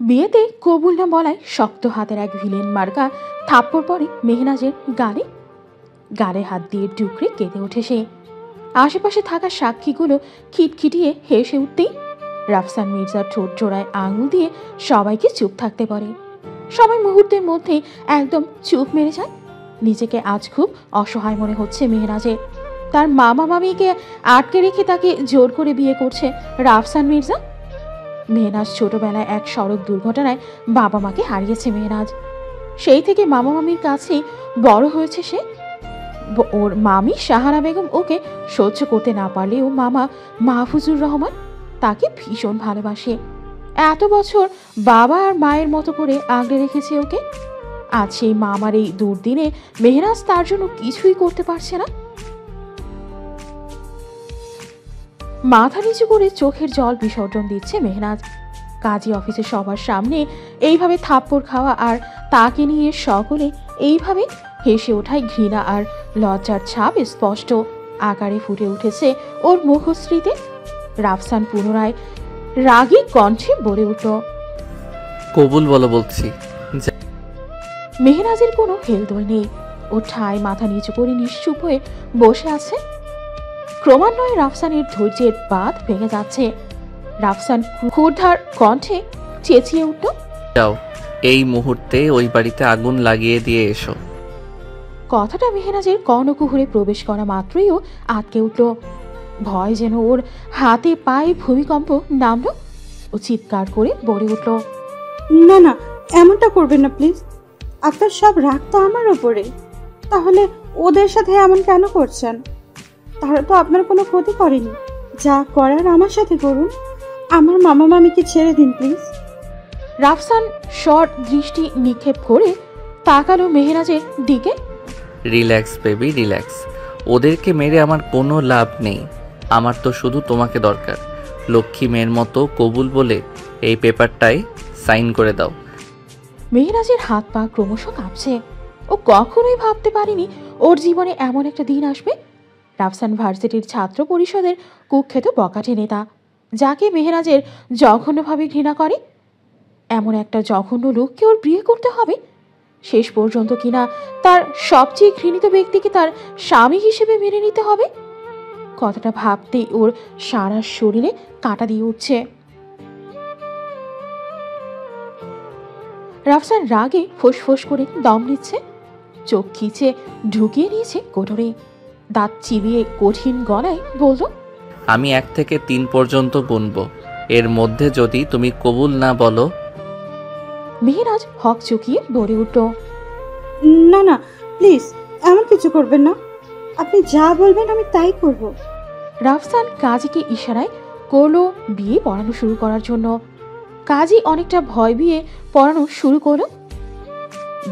বিয়েতে কবুল না বলায় শক্ত হাতের এক ভিলেন মার্কা থাপ্পড় পড়ে মেহনাজের গালে। গালে হাত দিয়ে টুকরে কেঁদে ওঠে সে। আশেপাশে থাকা সাক্ষীগুলো খিটখিটিয়ে হেসে উঠতেই রাফসান মির্জার ঠোঁট জোড়ায় আঙুল দিয়ে সবাইকে চুপ থাকতে বলে। সবাই মুহূর্তের মধ্যে একদম চুপ মেরে যায়। নিজেকে আজ খুব অসহায় মনে হচ্ছে মেহনাজের। তার মামা মামিকে আটকে রেখে তাকে জোর করে বিয়ে করছে রাফসান মির্জা। মেহনাজ ছোটবেলায় এক সড়ক দুর্ঘটনায় বাবা মাকে হারিয়েছে মেহনাজ। সেই থেকে মামা মামির কাছেই বড় হয়েছে সে। ওর মামি সাহারা বেগম ওকে সহ্য করতে না পারলেও মামা মাহফুজুর রহমান তাকে ভীষণ ভালোবাসে। এত বছর বাবা আর মায়ের মতো করে আগলে রেখেছে ওকে। আজ সেই মামার এই দুর্দিনে মেহনাজ তার জন্য কিছুই করতে পারছে না। মাথা নিচু করে চোখের জল বিসর্জন দিচ্ছে মেহনাজ। কাজী অফিসে সবার সামনে এইভাবে থাপ্পড় খাওয়া আর তাকে নিয়ে সকলে এইভাবে হেসে ওঠায় ঘৃণা আর লজ্জার ছাপ স্পষ্ট আকারে ফুটে উঠেছে ওর মুখশ্রীতে। রাফসান পুনরায় রাগী কণ্ঠে বলে উঠল, কবুল বলো বলছি। মেহনাজের কোনো হেলদোল নেই। ও ঠায় মাথা নিচু করে নিশ্চুপ হয়ে বসে আছে। ক্রমান্বয়ে রাফসানের ধৈর্যের বাঁধ ভেঙে যাচ্ছে। রাফসান ক্ষুধার কণ্ঠে চেঁচিয়ে উঠল, যাও, এই মুহূর্তে ওই বাড়িতে আগুন লাগিয়ে দিয়ে এসো। কথাটা মেহনাজের কর্ণকুহরে প্রবেশ করা মাত্রই ও আটকে উঠল। ভয় যেন ওর হাতে পায়ে ভূমিকম্প নামল। ও চিৎকার করে বলে উঠল, না না, এমনটা করবেন না প্লিজ। আপনার সব রাগ তো আমার ওপরে। তাহলে ওদের সাথে এমন কেন করছেন? তারা তো আপনার কোনো ক্ষতি করেনি। যা করার আমার সাথে করুন। আমার মামা মামিকে ছেড়ে দিন প্লিজ। রাফসান শর্ট দৃষ্টি নিক্ষেপ করে তাকালো মেহনাজের দিকে। Relax baby, relax. ওদেরকে মেরে আমার কোনো লাভ নেই। আমার তো শুধু তোমাকে দরকার। লক্ষ্মী মেয়ের মতো কবুল বলে এই পেপারটায় সাইন করে দাও। মেহনাজের হাত পা ক্রমশ কাঁপছে। ও কখনোই ভাবতে পারেনি ওর জীবনে এমন একটা দিন আসবে। রাফসান ভার্সিটির ছাত্র পরিষদের কুখ্যাত বকাটে নেতা, যাকে মেহনাজের জঘন্যভাবে ঘৃণা করে। এমন একটা জঘন্য লোককে ওর বিয়ে করতে হবে, শেষ পর্যন্ত কিনা তার সবচেয়ে ঘৃণিত ব্যক্তিকে তার স্বামী হিসেবে মেনে নিতে হবে। কথাটা ভাবতেই ওর সারা শরীরে কাঁটা দিয়ে উঠছে। রাফসান রাগে ফোঁস করে দম নিচ্ছে। চোখ খিচে ঢুকিয়ে নিয়েছে কোটরে। দাঁত চিবিয়ে কঠিন গলায় বলল, আমি 1 থেকে 3 পর্যন্ত গুনব। এর মধ্যে যদি তুমি কবুল না বলো। মেহরাজ হক চুকিয়ে বলে উঠল, না না প্লিজ, এমন কিছু করবেন না। আপনি যা বলবেন আমি তাই করব। রাফসান কাজীকে ইশারায় করলো বিয়ে পড়ানো শুরু করার জন্য। কাজী অনেকটা ভয় বিয়ে পড়ানো শুরু করলো।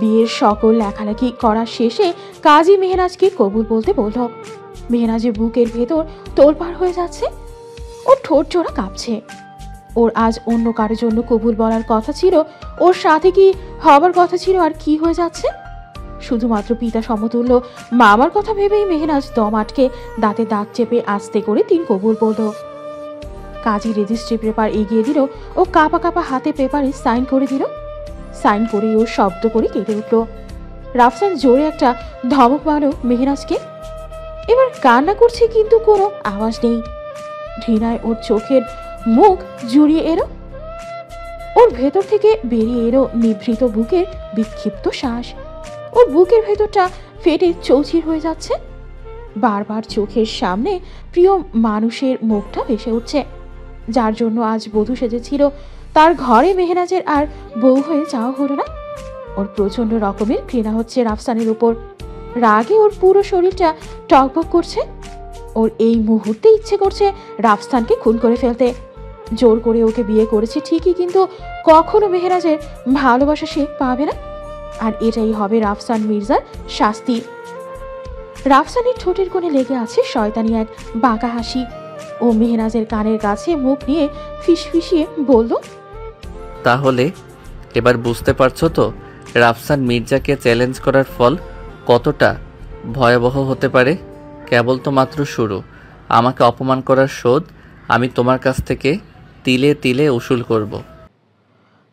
বিয়ের সকল লেখালেখি করা শেষে কাজী মেহরাজকে কবুল বলতে বলল। মেহরাজের বুকের ভেতর তোলপাড় হয়ে যাচ্ছে। ওর ঠোঁট জোড়া কাঁপছে। ওর আজ অন্য কারোর জন্য কবুল বলার কথা ছিল, ওর সাথে কি হবার কথা ছিল, আর কি হয়ে যাচ্ছে। শুধুমাত্র পিতা সমতুল্য মামার কথা ভেবেই মেহরাজ দম আটকে দাঁতে দাঁত চেপে আস্তে করে 3 কবুল বলল। কাজী রেজিস্ট্রি পেপার এগিয়ে দিল। ও কাঁপা কাঁপা হাতে পেপারে সাইন করে দিল। সাইন করে ও শব্দ করে কেটে উঠল। রাফসান জোরে একটা ধমক মারল মেহরাজকে। এবার কান্না করছে, কিন্তু কোনো আওয়াজ নেই। ঘৃণায় ওর চোখের মুখ জুড়িয়ে এলো। ওর ভেতর থেকে বেরিয়ে এলো নিভৃত বুকের বিক্ষিপ্ত শ্বাস। ওর বুকের ভেতরটা ফেটে চৌচির হয়ে যাচ্ছে। বারবার চোখের সামনে প্রিয় মানুষের মুখটা ভেসে উঠছে, যার জন্য আজ বধূ সেজেছিল। তার ঘরে মেহরাজের আর বউ হয়ে যাওয়া হলো না। ওর প্রচন্ড রকমের ঘৃণা হচ্ছে রাফসানের উপর। রাগে ওর পুরো শরীরটা টকবক করছে। ওর এই মুহূর্তে ইচ্ছে করছে রাফসানকে খুন করে ফেলতে। জোর করে ওকে বিয়ে করেছে ঠিকই, কিন্তু কখনো মেহরাজের ভালোবাসা সে পাবে না। আর এটাই হবে রাফসান মির্জার শাস্তি। রাফসানের ঠোঁটের কোণে লেগে আছে শয়তানি এক বাঁকা হাসি। ও মেহরাজের কানের কাছে মুখ নিয়ে ফিসফিসিয়ে বলল, তাহলে এবার বুঝতে পারছো তো রাফসান মির্জাকে চ্যালেঞ্জ করার ফল কতটা ভয়াবহ হতে পারে। কেবল তো মাত্র শুরু। আমাকে অপমান করার শোধ আমি তোমার কাছ থেকে তিলে তিলে উসুল করব।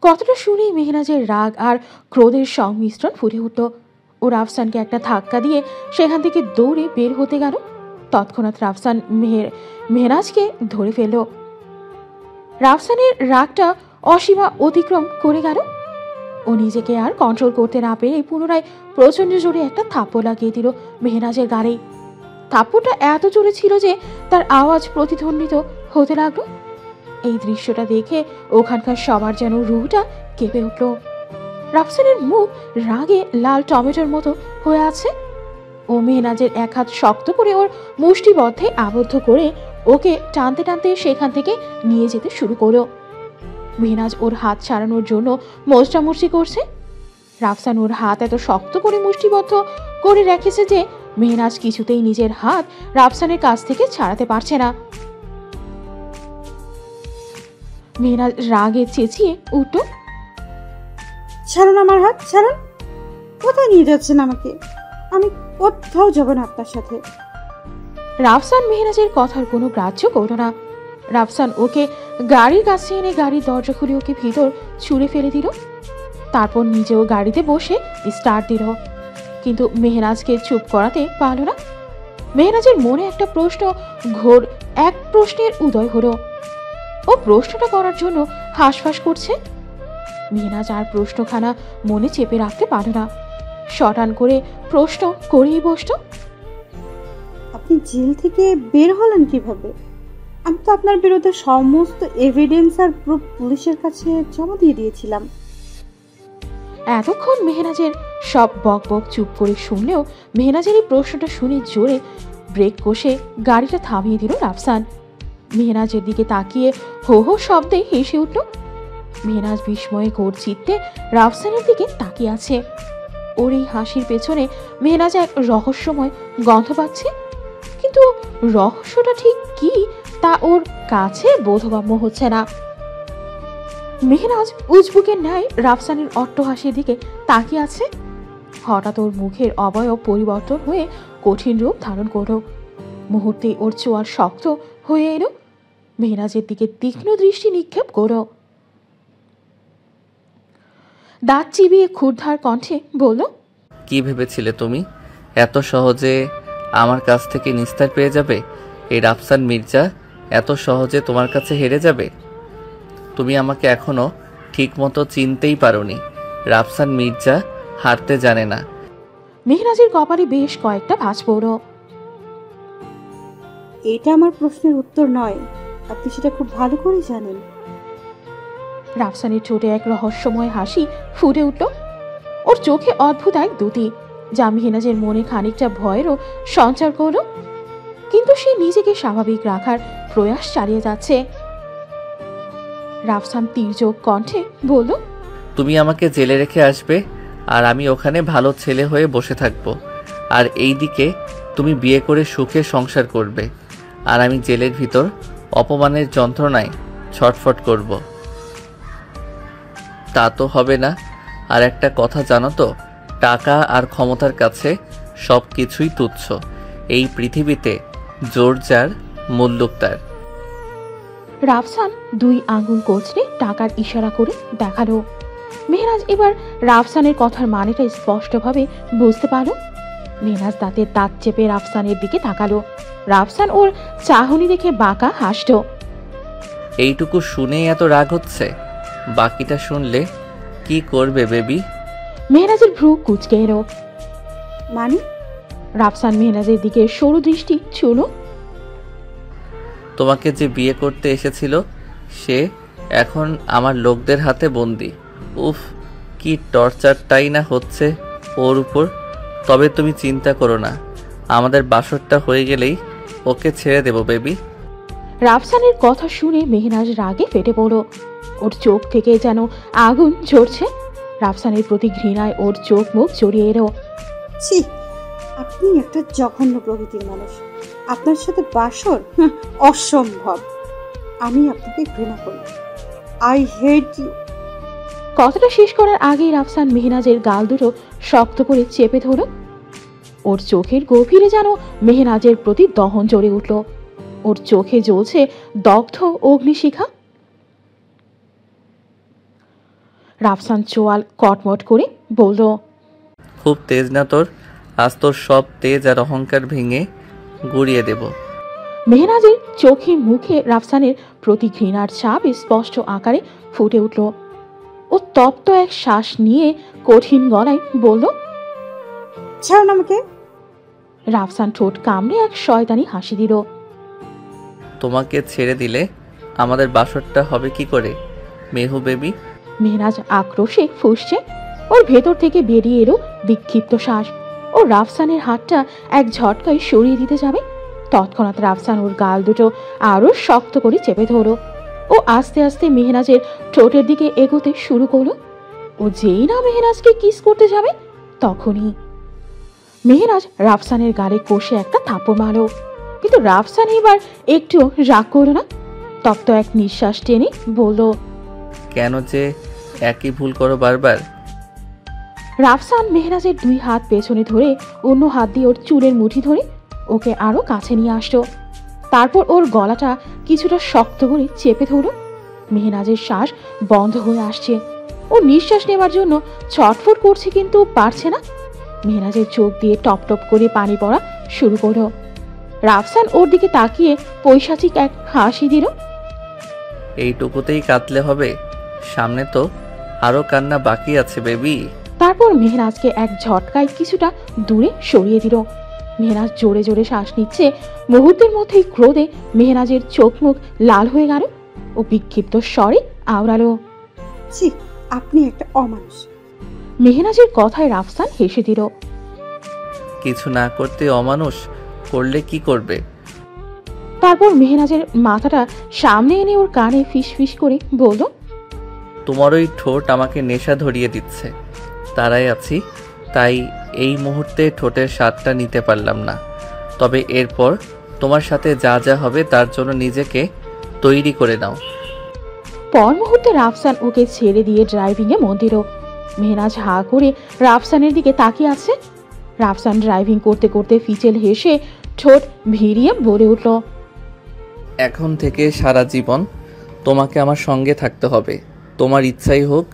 কথাটা শুনেই মেহনাজের রাগ আর ক্রোধের সংমিশ্রণ ফুটে উঠল। ও রাফসানকে একটা ধাক্কা দিয়ে সেখান থেকে দৌড়ে বের হতে গেল। তৎক্ষণাৎ রাফসান মেহনাজকে ধরে ফেলল। রাফসানের রাগটা অসীমা অতিক্রম করে গেল। ও নিজেকে আর কন্ট্রোল করতে না পেরে পুনরায় প্রচণ্ড জোরে একটা থাপ্পড় লাগিয়ে দিল মেহনাজের গাড়ি। থাপ্পড়টা এত জোরে ছিল যে তার আওয়াজ প্রতিধ্বনিত হতে লাগলো। এই দৃশ্যটা দেখে ওখানকার সবার যেন রুহটা কেঁপে উঠল। রাফসানের মুখ রাগে লাল টমেটোর মতো হয়ে আছে। ও মেহনাজের এক হাত শক্ত করে ওর মুষ্টিবদ্ধে আবদ্ধ করে ওকে টানতে টানতে সেখান থেকে নিয়ে যেতে শুরু করলো। মেহনাজ ওর হাত ছাড়ানোর জন্য মোচড়ামুচড়ি করছে। রাফসান ওর হাত এত শক্ত করে মুষ্টিবদ্ধ করে রেখেছে যে মেহনাজ কিছুতেই নিজের হাত রাফসানের কাছ থেকে ছাড়াতে পারছে না। মেহনাজ রাগে চেঁচিয়ে উঠল, ছাড়ুন আমার হাত, ছাড়ুন। কোথায় নিয়ে যাচ্ছেন আমাকে? আমি কোথাও যাব না আপনার সাথে। রাফসান মেহনাজের কথার কোনো গ্রাহ্য করল না। রাফসান ওকে গাড়ির কাছে এনে গাড়ির দরজা খুলে ওকে ভিতর ছুঁড়ে ফেলে দিল। তারপর নিজেও গাড়িতে বসে স্টার্ট দিল, কিন্তু মেহনাজকে চুপ করাতে পারল না। মেহনাজের মনে একটা ঘোর এক প্রশ্নের উদয় হলো। ও প্রশ্নটা করার জন্য হাঁসফাঁস করছে। মেহনাজ আর প্রশ্নখানা মনে চেপে রাখতে পারল না। শটান করে প্রশ্ন করেই বসল, আপনি জেল থেকে বের হলেন কিভাবে? আমি তো আপনার বিরুদ্ধে সমস্ত এভিডেন্স আর প্রুফ পুলিশের কাছে জমা দিয়ে দিয়েছিলাম। এতক্ষণ মেহনাজের সব বক বক চুপ করে শুনলেও মেহনাজের এই প্রশ্নটা শুনে জোরে ব্রেক কষে গাড়িটা থামিয়ে দিল রাফসান। মেহনাজের দিকে তাকিয়ে হো হো শব্দে হেসে উঠল। মেহনাজ বিস্ময়ে ঘোর চিত্তে রাফসানের দিকে তাকিয়ে আছে। ওর এই হাসির পেছনে মেহনাজ এক রহস্যময় গন্ধ পাচ্ছে, কিন্তু রহস্যটা ঠিক কি তা ওর কাছে বোধগম্য হচ্ছে না। মেহনাজ উজবুকের ন্যায় রাফসানের অট্টহাসির দিকে তাকিয়ে আছে। হঠাৎ ওর মুখের অবয়ব পরিবর্তন হয়ে কঠিন রূপ ধারণ করল। মুহূর্তে ওর চোয়াল শক্ত হয়ে এলো। মেহনাজের দিকে তীক্ষ্ণ দৃষ্টি নিক্ষেপ করল। দাঁত চিবিয়ে ক্ষুরধার কণ্ঠে বলল, কি ভেবেছিলে তুমি এত সহজে আমার কাছ থেকে নিস্তার পেয়ে যাবে? এই রাফসান মির্জা এত সহজে তোমার কাছে হেরে যাবে? তুমি আমাকে এখনো ঠিকমতো চিনতেই পারোনি। রাফসান মির্জা হারতে জানে না। মেহনাজের কপালে বেশ কয়েকটা ভাঁজ পড়ল। এটা আমার প্রশ্নের উত্তর নয়, আপনি সেটা খুব ভালো করে জানেন। রাফসানের ঠোঁটে এক রহস্যময় হাসি ফুটে উঠল। ওর চোখে অদ্ভুত এক দ্যুতি, যা মেহনাজের মনে খানিকটা ভয়েরও সঞ্চার করল। কিন্তু সে নিজেকে স্বাভাবিক রাখার প্রয়াস চালিয়ে যাচ্ছে। রাফসান তীর্যক কণ্ঠে বলল, তুমি আমাকে জেলে রেখে আসবে আর আমি ওখানে ভালো ছেলে হয়ে বসে থাকবো, আর এই দিকে তুমি বিয়ে করে সুখে সংসার করবে, আর আমি জেলের ভিতর অপমানের যন্ত্রণায় ছটফট করব। তা তো হবে না। আর একটা কথা জানো তো, টাকা আর ক্ষমতার কাছে সব কিছুই তুচ্ছ। এই পৃথিবীতে জোর যার, মুল্লুক তার। রাফসান দুই আঙ্গুল কচলে টাকার ইশারা করে দেখালো। মেহনাজ এবার রাফসানের কথার মানেটা স্পষ্টভাবে বুঝতে পারল। মেহনাজ দাঁতের দাঁত চেপে রাফসানের দিকে তাকালো। রাফসান ওর চাহনি দেখে বাঁকা হাসল। এইটুকু শুনেই এত রাগ হচ্ছে, বাকিটা শুনলে কি করবে বেবি? মেহনাজের ভ্রু কুঁচকে এলো। মানে? রাফসান মেহনাজের দিকে সরু দৃষ্টি ছুঁল। তোমাকে যে বিয়ে করতে এসেছিল সে এখন আমার লোকদের হাতে বন্দি। উফ, কি টর্চারটাই না হচ্ছে ওর উপর। তবে তুমি চিন্তা করো না, আমাদের বাসরটা হয়ে গেলেই ওকে ছেড়ে দেব বেবি। রাফসানের কথা শুনে মেহনাজ রাগে ফেটে পড়ল। ওর চোখ থেকে যেন আগুন ঝরছে। রাফসানের প্রতি ঘৃণায় ওর চোখ মুখ জড়িয়ে এলো। ছি, আপনি একটা জঘন্য প্রকৃতির মানুষ। আপনার সাথে বাসর অসম্ভব। আমি আপনাকে ঘৃণা করি। I hate you. কথাটা শেষ করার আগেই রাফসান মেহনাজের গাল দুটো শক্ত করে চেপে ধরল। ওর চোখের গভীরে যেন মেহনাজের প্রতি দহন জ্বলে উঠল। ওর চোখে জ্বলছে দগ্ধ অগ্নিশিখা। রাফসান চোয়াল কটমট করে বলল, খুব তেজ না তোর? আজ তোর সব তেজ আর অহংকার ভেঙে গুড়িয়ে দেব। মেহনাজের চোখে মুখে রাফসানের প্রতি ঘৃণার ছাপ স্পষ্ট আকারে ফুটে উঠল। ও তপ্ত এক শ্বাস নিয়ে কঠিন গলায় বলল, ছাড়ুন আমাকে। রাফসান ঠোঁট কামড়ে এক শয়তানি হাসি দিল। তোমাকে ছেড়ে দিলে আমাদের বাসরটা হবে কি করে মেহু বেবি? মেহনাজ আক্রোশে ফুঁসছে। ওর ভেতর থেকে বেরিয়ে এলো বিক্ষিপ্ত শ্বাস। ও রাফসানের হাতটা এক ঝটকায় সরিয়ে দিতে যাবে, তৎক্ষণাৎ রাফসান ওর গাল দুটো আরো শক্ত করে চেপে ধরো। ও আস্তে আস্তে মেহনাজের ঠোঁটের দিকে এগোতে শুরু করলো। ও যেই না মেহনাজকে কিস করতে যাবে, তখনই মেহনাজ রাফসানের গালে কষে একটা থাপ্পড় মারল। কিন্তু রাফসান এবার একটু রাগ করল না, তপ্ত এক নিঃশ্বাস টেনে বলল, কেন যে একই ভুল করো বারবার? রাফসান মেহনাজের দুই হাত পেছনে ধরে অন্য হাত দিয়ে ওর চুলের মুঠি ধরে ওকে আরো কাছে নিয়ে আসলো। তারপর ওর গলাটা কিছুটা শক্ত করে চেপে ধরল। মেহনাজের শ্বাস বন্ধ হয়ে আসছে। ও নিঃশ্বাস নেবার জন্য ছটফট করছে, কিন্তু পারছে না। মেহনাজের চোখ দিয়ে টপ টপ করে পানি পড়া শুরু করলো। রাফসান ওর দিকে তাকিয়ে পৈশাচিক এক হাসি দিল। এইটুকুতেই কাঁদলে হবে? সামনে তো আরো কান্না বাকি আছে বেবি। তারপর মেহনাজকে এক ঝটকায় কিছুটা দূরে সরিয়ে দিল। মেহনাজ জোরে জোরে শ্বাস নিচ্ছে। মুহূর্তের মধ্যেই ক্রোধে মেহনাজের চোখ মুখ লাল হয়ে গেল। ও বিক্ষিপ্ত স্বরে আওড়ালো, ছি, আপনি একটা অমানুষ। মেহনাজের কথায় রাফসান হেসে দিল। কিছু না করতে অমানুষ করলে কি করবে? তারপর মেহনাজের মাথাটা সামনে এনে ওর কানে ফিস ফিস করে বলল, তোমার ওই ঠোঁট আমাকে নেশা ধরিয়ে দিচ্ছে। তারাই আছি, তাই এই মুহূর্তে ঠোঁটের স্বাদটা নিতে পারলাম না। তবে এরপর তোমার সাথে যা যা হবে তার জন্য নিজেকে তৈরি করে নাও। পর মুহূর্তে রাফসান ওকে ছেড়ে দিয়ে ড্রাইভিংয়ে মন দিল। মেহনাজ হা করে রাফসানের দিকে তাকিয়ে আছে। রাফসান ড্রাইভিং করতে করতে ফিচেল হেসে ঠোঁট ভিড়িয়ে বলে উঠল, এখন থেকে সারা জীবন তোমাকে আমার সঙ্গে থাকতে হবে, তোমার ইচ্ছাই হোক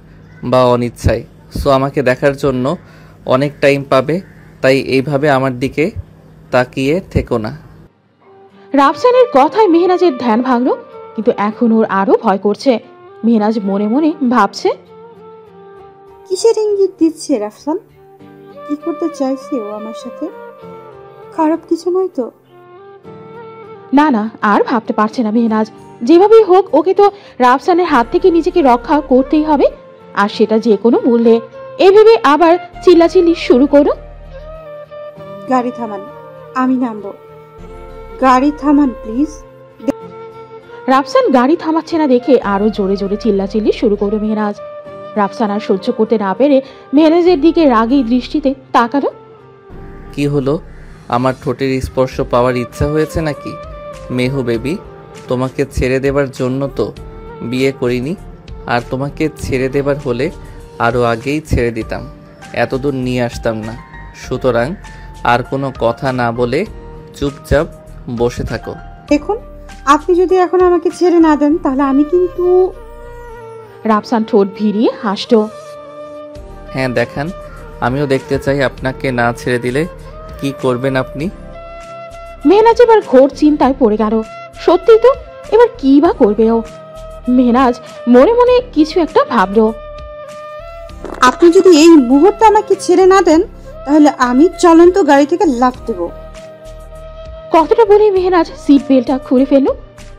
বা অনিচ্ছাই। সো আমাকে দেখার জন্য অনেক টাইম পাবে, তাই এইভাবে আমার দিকে তাকিয়ে থেকো না। রাফসানের কথায় মেহনাজের ধ্যান ভাঙল, কিন্তু এখন ওর আরো ভয় করছে। মেহনাজ মনে মনে ভাবছে, কিসের ইঙ্গিত দিচ্ছে রাফসান? কি করতে চাইছে ও আমার সাথে? খারাপ কিছু নয় তো? না না, আর ভাবতে পারছে না মেহনাজ। যেভাবেই হোক ওকে তো রাফসানের হাত থেকে নিজেকে রক্ষা করতেই হবে, আর সেটা যে কোনো মূল্যে। এভাবে আবার চিল্লাচিল্লি শুরু করো, গাড়ি থামান, আমি নামবো। গাড়ি থামান প্লিজ। রাফসান গাড়ি থামাচ্ছে না দেখে আরো জোরে জোরে চিল্লাচিল্লি শুরু করলো মেহনাজ। রাফসান আর সহ্য করতে না পেরে মেহনাজের দিকে রাগী দৃষ্টিতে তাকালো। কি হলো? আমার ঠোঁটের স্পর্শ পাওয়ার ইচ্ছা হয়েছে নাকি মেহু বেবি? তোমাকে ছেড়ে দেবার জন্য তো বিয়ে করিনি, আর তোমাকে ছেড়ে দেবার হলে আরও আগেই ছেড়ে দিতাম, এতদূর নিয়ে আসতাম না। সুতরাং আর কোনো কথা না বলে চুপচাপ বসে থাকো। দেখুন, আপনি যদি এখন আমাকে ছেড়ে না দেন তাহলে আমি কিন্তু। রাফসান ঠোঁট ভিড়িয়ে হাসতো। হ্যাঁ দেখান, আমিও দেখতে চাই আপনাকে না ছেড়ে দিলে কি করবেন আপনি। মেহনাজ এবার ঘোর চিন্তায় পড়ে গেল। সত্যি তো, এবার কি বা করবে ও? মেহনাজ মনে মনে কিছু একটা ভাবলো। আপনি যদি এই মুহূর্তে আমাকে ছেড়ে না দেন তাহলে আমি চলন্ত গাড়ি থেকে লাফ দেব। কথাটা বলে মেহনাজ সিট বেল্টটা খুলে ফেলল।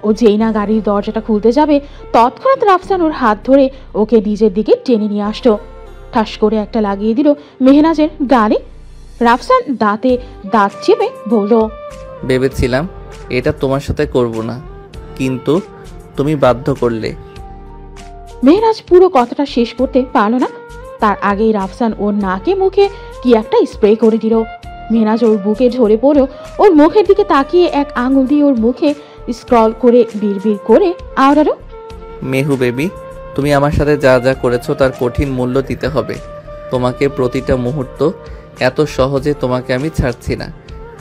ও যেই না গাড়ির দরজাটা খুলতে যাবে, তৎক্ষণাৎ রাফসান ওর হাত ধরে ওকে নিজের দিকে টেনে নিয়ে আসতো। ঠাস করে একটা লাগিয়ে দিল মেহনাজের গালে। রাফসান দাঁতে দাঁত চেপে বলল, ভেবেছিলাম এটা তোমার সাথে করব না, কিন্তু তুমি বাধ্য করলে। মেহনাজ পুরো কথাটা শেষ করতে পারল না। তার আগেই রাফসান ওর নাকে মুখে কি একটা স্প্রে করে দিল। মেহনাজ ওর বুকে ঝরে পড়ল। ওর মুখের দিকে তাকিয়ে এক আঙুল দিয়ে ওর মুখে স্ক্রল করে বিড়বিড় করে আওড়ালো, মেহু বেবি, তুমি আমার সাথে যা যা করেছো তার কঠিন মূল্য দিতে হবে তোমাকে। প্রতিটা মুহূর্ত এত সহজে তোমাকে আমি ছাড়ছি না।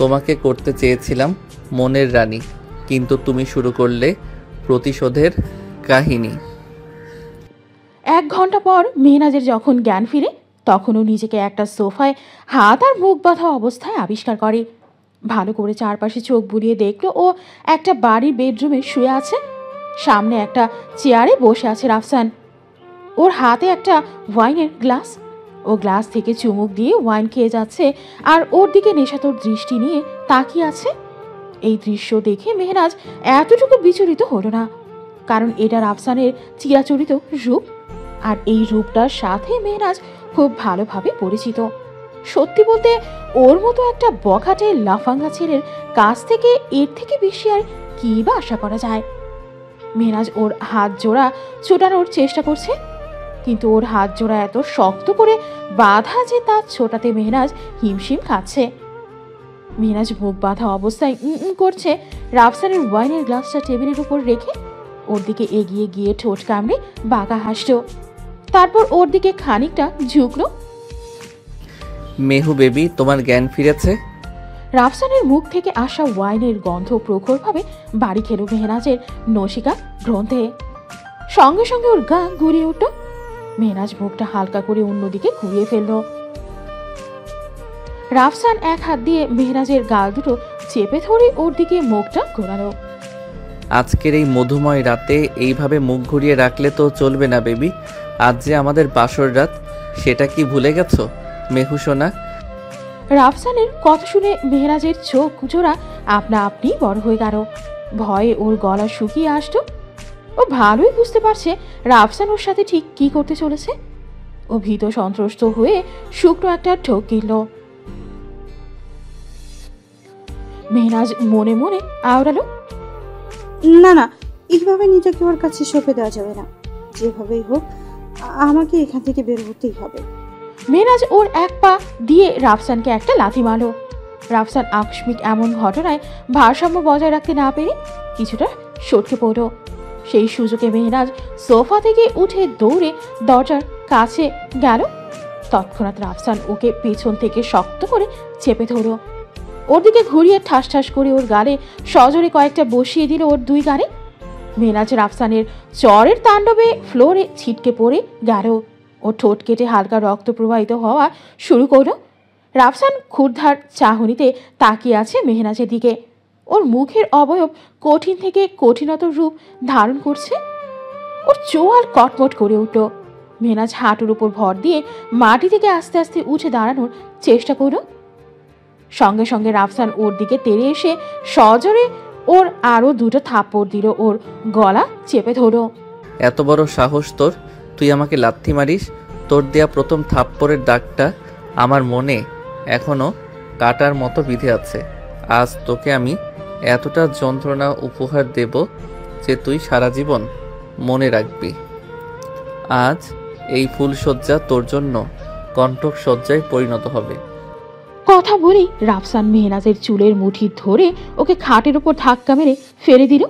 তোমাকে করতে চেয়েছিলাম মনের রানী, কিন্তু তুমি শুরু করলে প্রতিশোধের কাহিনী। 1 ঘন্টা পর মেহনাজের যখন জ্ঞান ফিরে তখনও নিজেকে একটা সোফায় হাত আর মুখ বাঁধা অবস্থায় আবিষ্কার করে। ভালো করে চারপাশে চোখ বুলিয়ে দেখলো ও একটা বাড়ির বেডরুমে শুয়ে আছে। সামনে একটা চেয়ারে বসে আছে রাফসান। ওর হাতে একটা ওয়াইনের গ্লাস। ও গ্লাস থেকে চুমুক দিয়ে ওয়াইন খেয়ে যাচ্ছে আর ওর দিকে নেশাতুর দৃষ্টি নিয়ে তাকিয়ে আছে। এই দৃশ্য দেখে মেহনাজ এতটুকু বিচলিত হলো না, কারণ এটা রাফসানের চিরাচরিত রূপ। আর এই রূপটার সাথে মেহনাজ খুব ভালোভাবে পরিচিত। সত্যি বলতে ওর মতো একটা বখাটে লাফাঙ্গা ছেলের কাছ থেকে এর থেকে বেশি আর কি বা আশা করা যায়। মেহনাজ ওর হাত জোড়া ছোটানোর চেষ্টা করছে, কিন্তু ওর হাত জোড়া এত শক্ত করে বাঁধা যে তা ছোটাতে মেহনাজ হিমশিম খাচ্ছে। মেহনাজ মুখ বাঁধা অবস্থায় করছে। রাফসানের ওয়াইনের গ্লাসটা টেবিলের উপর রেখে ওর দিকে এগিয়ে গিয়ে ঠোঁট কামড়ে বাঁকা হাসলো। তারপর ওর দিকে খানিকটা ঝুঁকলো। মেহু বেবি, তোমার জ্ঞান ফিরেছে? রাফসানের মুখ থেকে আসা ওয়াইনের গন্ধ প্রখরভাবে বাড়ি খেল মেহনাজের নসিকা গ্রন্থে। সঙ্গে সঙ্গে ওর গা ঘুরিয়ে উঠল। মেহনাজ মুখটা হালকা করে অন্যদিকে ঘুরিয়ে ফেলল। রাফসান এক হাত দিয়ে মেহনাজের গাল দুটো চেপে ধরে ওর দিকে মুখটা ঘোরালো। আজকের এই মধুময় রাতে এইভাবে মুখ ঘুরিয়ে রাখলে তো চলবে না বেবি। আজ যে আমাদের বাসর রাত, সেটা কি ভুলে গেছো মেহু সোনা? রাফসানের কথা শুনে মেহনাজের চোখ জোড়া আপনা আপনি বড় হয়ে গেল। ভয়ে ওর গলা শুকিয়ে আসতো। ও ভালোই বুঝতে পারছে রাফসান ওর সাথে ঠিক কি করতে চলেছে। ও ভীত সন্ত্রস্ত হয়ে শুকনো একটা ঠোক গিলল। মেহনাজ মনে মনে আওড়ালো, না না, এইভাবে নিজেকে ওর কাছে সঁপে দেওয়া যাবে না। যেভাবেই হোক আমাকে এখান থেকে বের হতেই হবে। মেহনাজ ওর এক পা দিয়ে রাফসানকে একটা লাথি মারল। রাফসান আকস্মিক এমন ঘটনায় ভারসাম্য বজায় রাখতে না পেরে কিছুটা সটকে পড়ল। সেই সুযোগে মেহনাজ সোফা থেকে উঠে দৌড়ে দরজার কাছে গেল। তৎক্ষণাৎ রাফসান ওকে পেছন থেকে শক্ত করে চেপে ধরল। ওর দিকে ঘুরিয়ে ঠাস ঠাস করে ওর গালে সজোরে কয়েকটা বসিয়ে দিল ওর দুই গালে। মেহনাজ রাফসানের চরের তাণ্ডবে ফ্লোরে ছিটকে পড়ে গেল। ও ঠোঁট কেটে হালকা রক্ত প্রবাহিত হওয়া শুরু করলো। রাফসান ক্ষুরধার চাহনিতে তাকিয়ে আছে মেহনাজের দিকে। ওর মুখের অবয়ব কঠিন থেকে কঠিনতর রূপ ধারণ করছে। ওর চোয়াল কটমট করে উঠল। মেহনাজ হাঁটুর উপর ভর দিয়ে মাটি থেকে আস্তে আস্তে উঠে দাঁড়ানোর চেষ্টা করল। সঙ্গে সঙ্গে রাফসান ওর দিকে তেড়ে এসে সজোরে ওর আরো দুটো থাপ্পড় দিল। ওর গলা চেপে ধরল। এত বড় সাহস তোর! তুই আমাকে লাথি মারিস? তোর দেয়া প্রথম থাপ্পড়ের দাগটা আমার মনে এখনো কাটার মতো বিঁধে আছে। আজ তোকে আমি এতটা যন্ত্রণা উপহার দেব যে তুই সারা জীবন মনে রাখবি। আজ এই ফুলশয্যা তোর জন্য কণ্টক সজ্জায় পরিণত হবে। কথা বলেই রাফসান মেহনাজের চুলের মুঠি ধরে ওকে খাটের উপর ধাক্কা মেরে ফেলে দিল।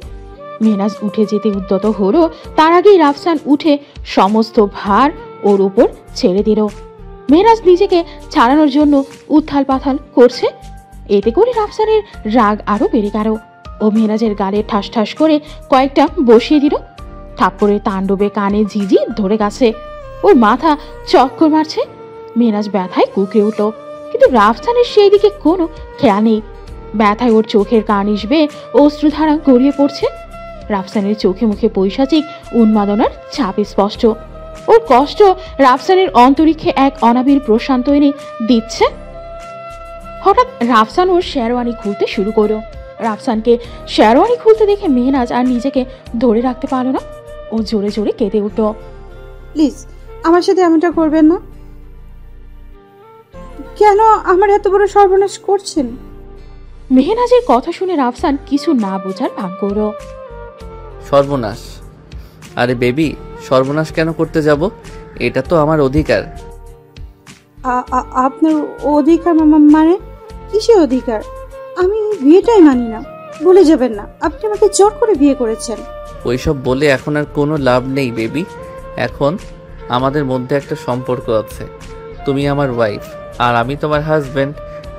মেহনাজ উঠে যেতে উদ্যত হলো, তার আগেই রাফসান উঠে সমস্ত ভার ওর উপর ছেড়ে দিল। মেহনাজ নিজেকে ছাড়ানোর জন্য উত্থাল পাথাল করছে। এতে করে রাফসানের রাগ আরো বেড়ে গেল। ও মেহনাজের গালে ঠাস ঠাস করে কয়েকটা বসিয়ে দিল। থাপ্পড়ের তাণ্ডবে কানে ঝিঝি ধরে গেছে। ওর মাথা চক্কর মারছে। মেহনাজ ব্যথায় কুকড়ে উঠল, কিন্তু রাফসানের সেই দিকে কোনো খেয়াল নেই। ব্যথায় ওর চোখের কানিশ বেয়ে অশ্রুধারা গড়িয়ে পড়ছে। রাফসানের চোখে মুখে পৈশাচিক উন্মাদনার ছাপ স্পষ্ট। ওর কষ্ট রাফসানের অন্তরিক্ষে এক অনাবিল প্রশান্ত এনে দিচ্ছে। হঠাৎ রাফসান ওর শেরওয়ানি খুলতে শুরু করলো। রাফসানকে শেরওয়ানি খুলতে দেখে মেহনাজ আর নিজেকে ধরে রাখতে পারল না। ও জোরে জোরে কেঁদে উঠল। প্লিজ আমার সাথে এমনটা করবেন না। কেন আমার এত বড় সর্বনাশ করছেন? মেহনাজের কথা শুনে রাফসান কিছু না বোঝার ভান করল। সর্বনাশ? আরে বেবি, সর্বনাশ কেন করতে যাব? এটা তো আমার অধিকার। আপনার অধিকার? মানে কিসের অধিকার? আমি বিয়েটাই মানি না। ভুলে যাবেন না আপনি আমাকে জোর করে বিয়ে করেছেন। ওইসব বলে এখন আর কোনো লাভ নেই বেবি। এখন আমাদের মধ্যে একটা সম্পর্ক আছে। তুমি আমার ওয়াইফ আর আমি তোমার হাজব্যান্ড,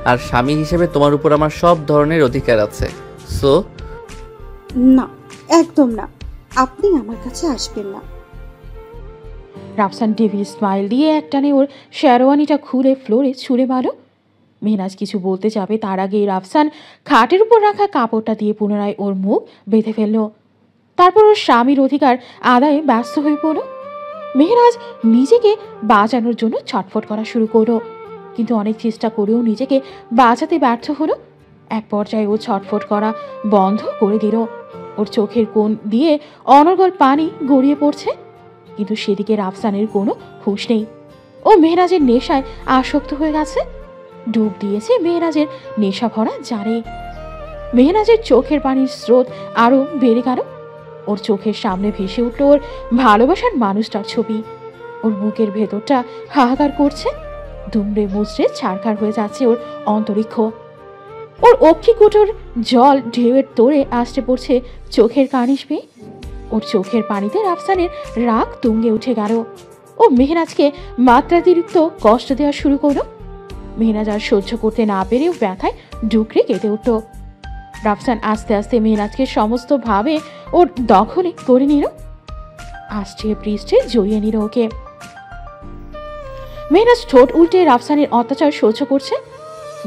আর স্বামী হিসেবে তোমার উপর আমার সব ধরনের অধিকার আছে। সো না, একদম না। আপনি আমার কাছে আসবেন না। রাফসান ডেভিল স্মাইল দিয়ে একটানে ওর শেরওয়ানিটা খুলে ফ্লোরে ছুঁড়ে মারল। মেহনাজ কিছু বলতে যাবে তার আগেই রাফসান খাটের উপর রাখা কাপড়টা দিয়ে পুনরায় ওর মুখ বেঁধে ফেলল। তারপর ওর স্বামীর অধিকার আদায়ে ব্যস্ত হয়ে পড়ল। মেহনাজ নিজেকে বাঁচানোর জন্য ছটফট করা শুরু করলো, কিন্তু অনেক চেষ্টা করেও নিজেকে বাঁচাতে ব্যর্থ হলো। এক পর্যায়ে ও ছটফট করা বন্ধ করে দিল। ওর চোখের কোণ দিয়ে অনর্গল পানি গড়িয়ে পড়ছে, কিন্তু সেদিকে রাফসানের কোনো হুঁশ নেই। ও মেহরাজের নেশায় আসক্ত হয়ে গেছে, ডুব দিয়েছে মেহরাজের নেশা ভরা জারে। মেহরাজের চোখের পানির স্রোত আরও বেড়ে গেল। ওর চোখের সামনে ভেসে উঠল ওর ভালোবাসার মানুষটার ছবি। ওর বুকের ভেতরটা হাহাকার করছে, দুমড়ে মুচড়ে ছারখার হয়ে যাচ্ছে ওর অন্তরিক্ষ। ওর অক্ষিকুটোর জল ঢেউয়ের তোড়ে আসতে পড়ছে চোখের কার্নিশ বেয়ে। ওর চোখের পানিতে রাফসানের রাগ তুঙ্গে উঠে গেল। ও মেহরাজকে মাত্রাতিরিক্ত কষ্ট দেওয়া শুরু করলো। মেহরাজ আর সহ্য করতে না পেরেও ব্যথায় ডুকরে কেঁদে উঠল। রাফসান আস্তে আস্তে মেহরাজকে সমস্তভাবে ওর দখলে করে নিল, আষ্টে পৃষ্ঠে জড়িয়ে নিল ওকে। মেহরাজ ঠোঁট উল্টে রাফসানের অত্যাচার সহ্য করছে।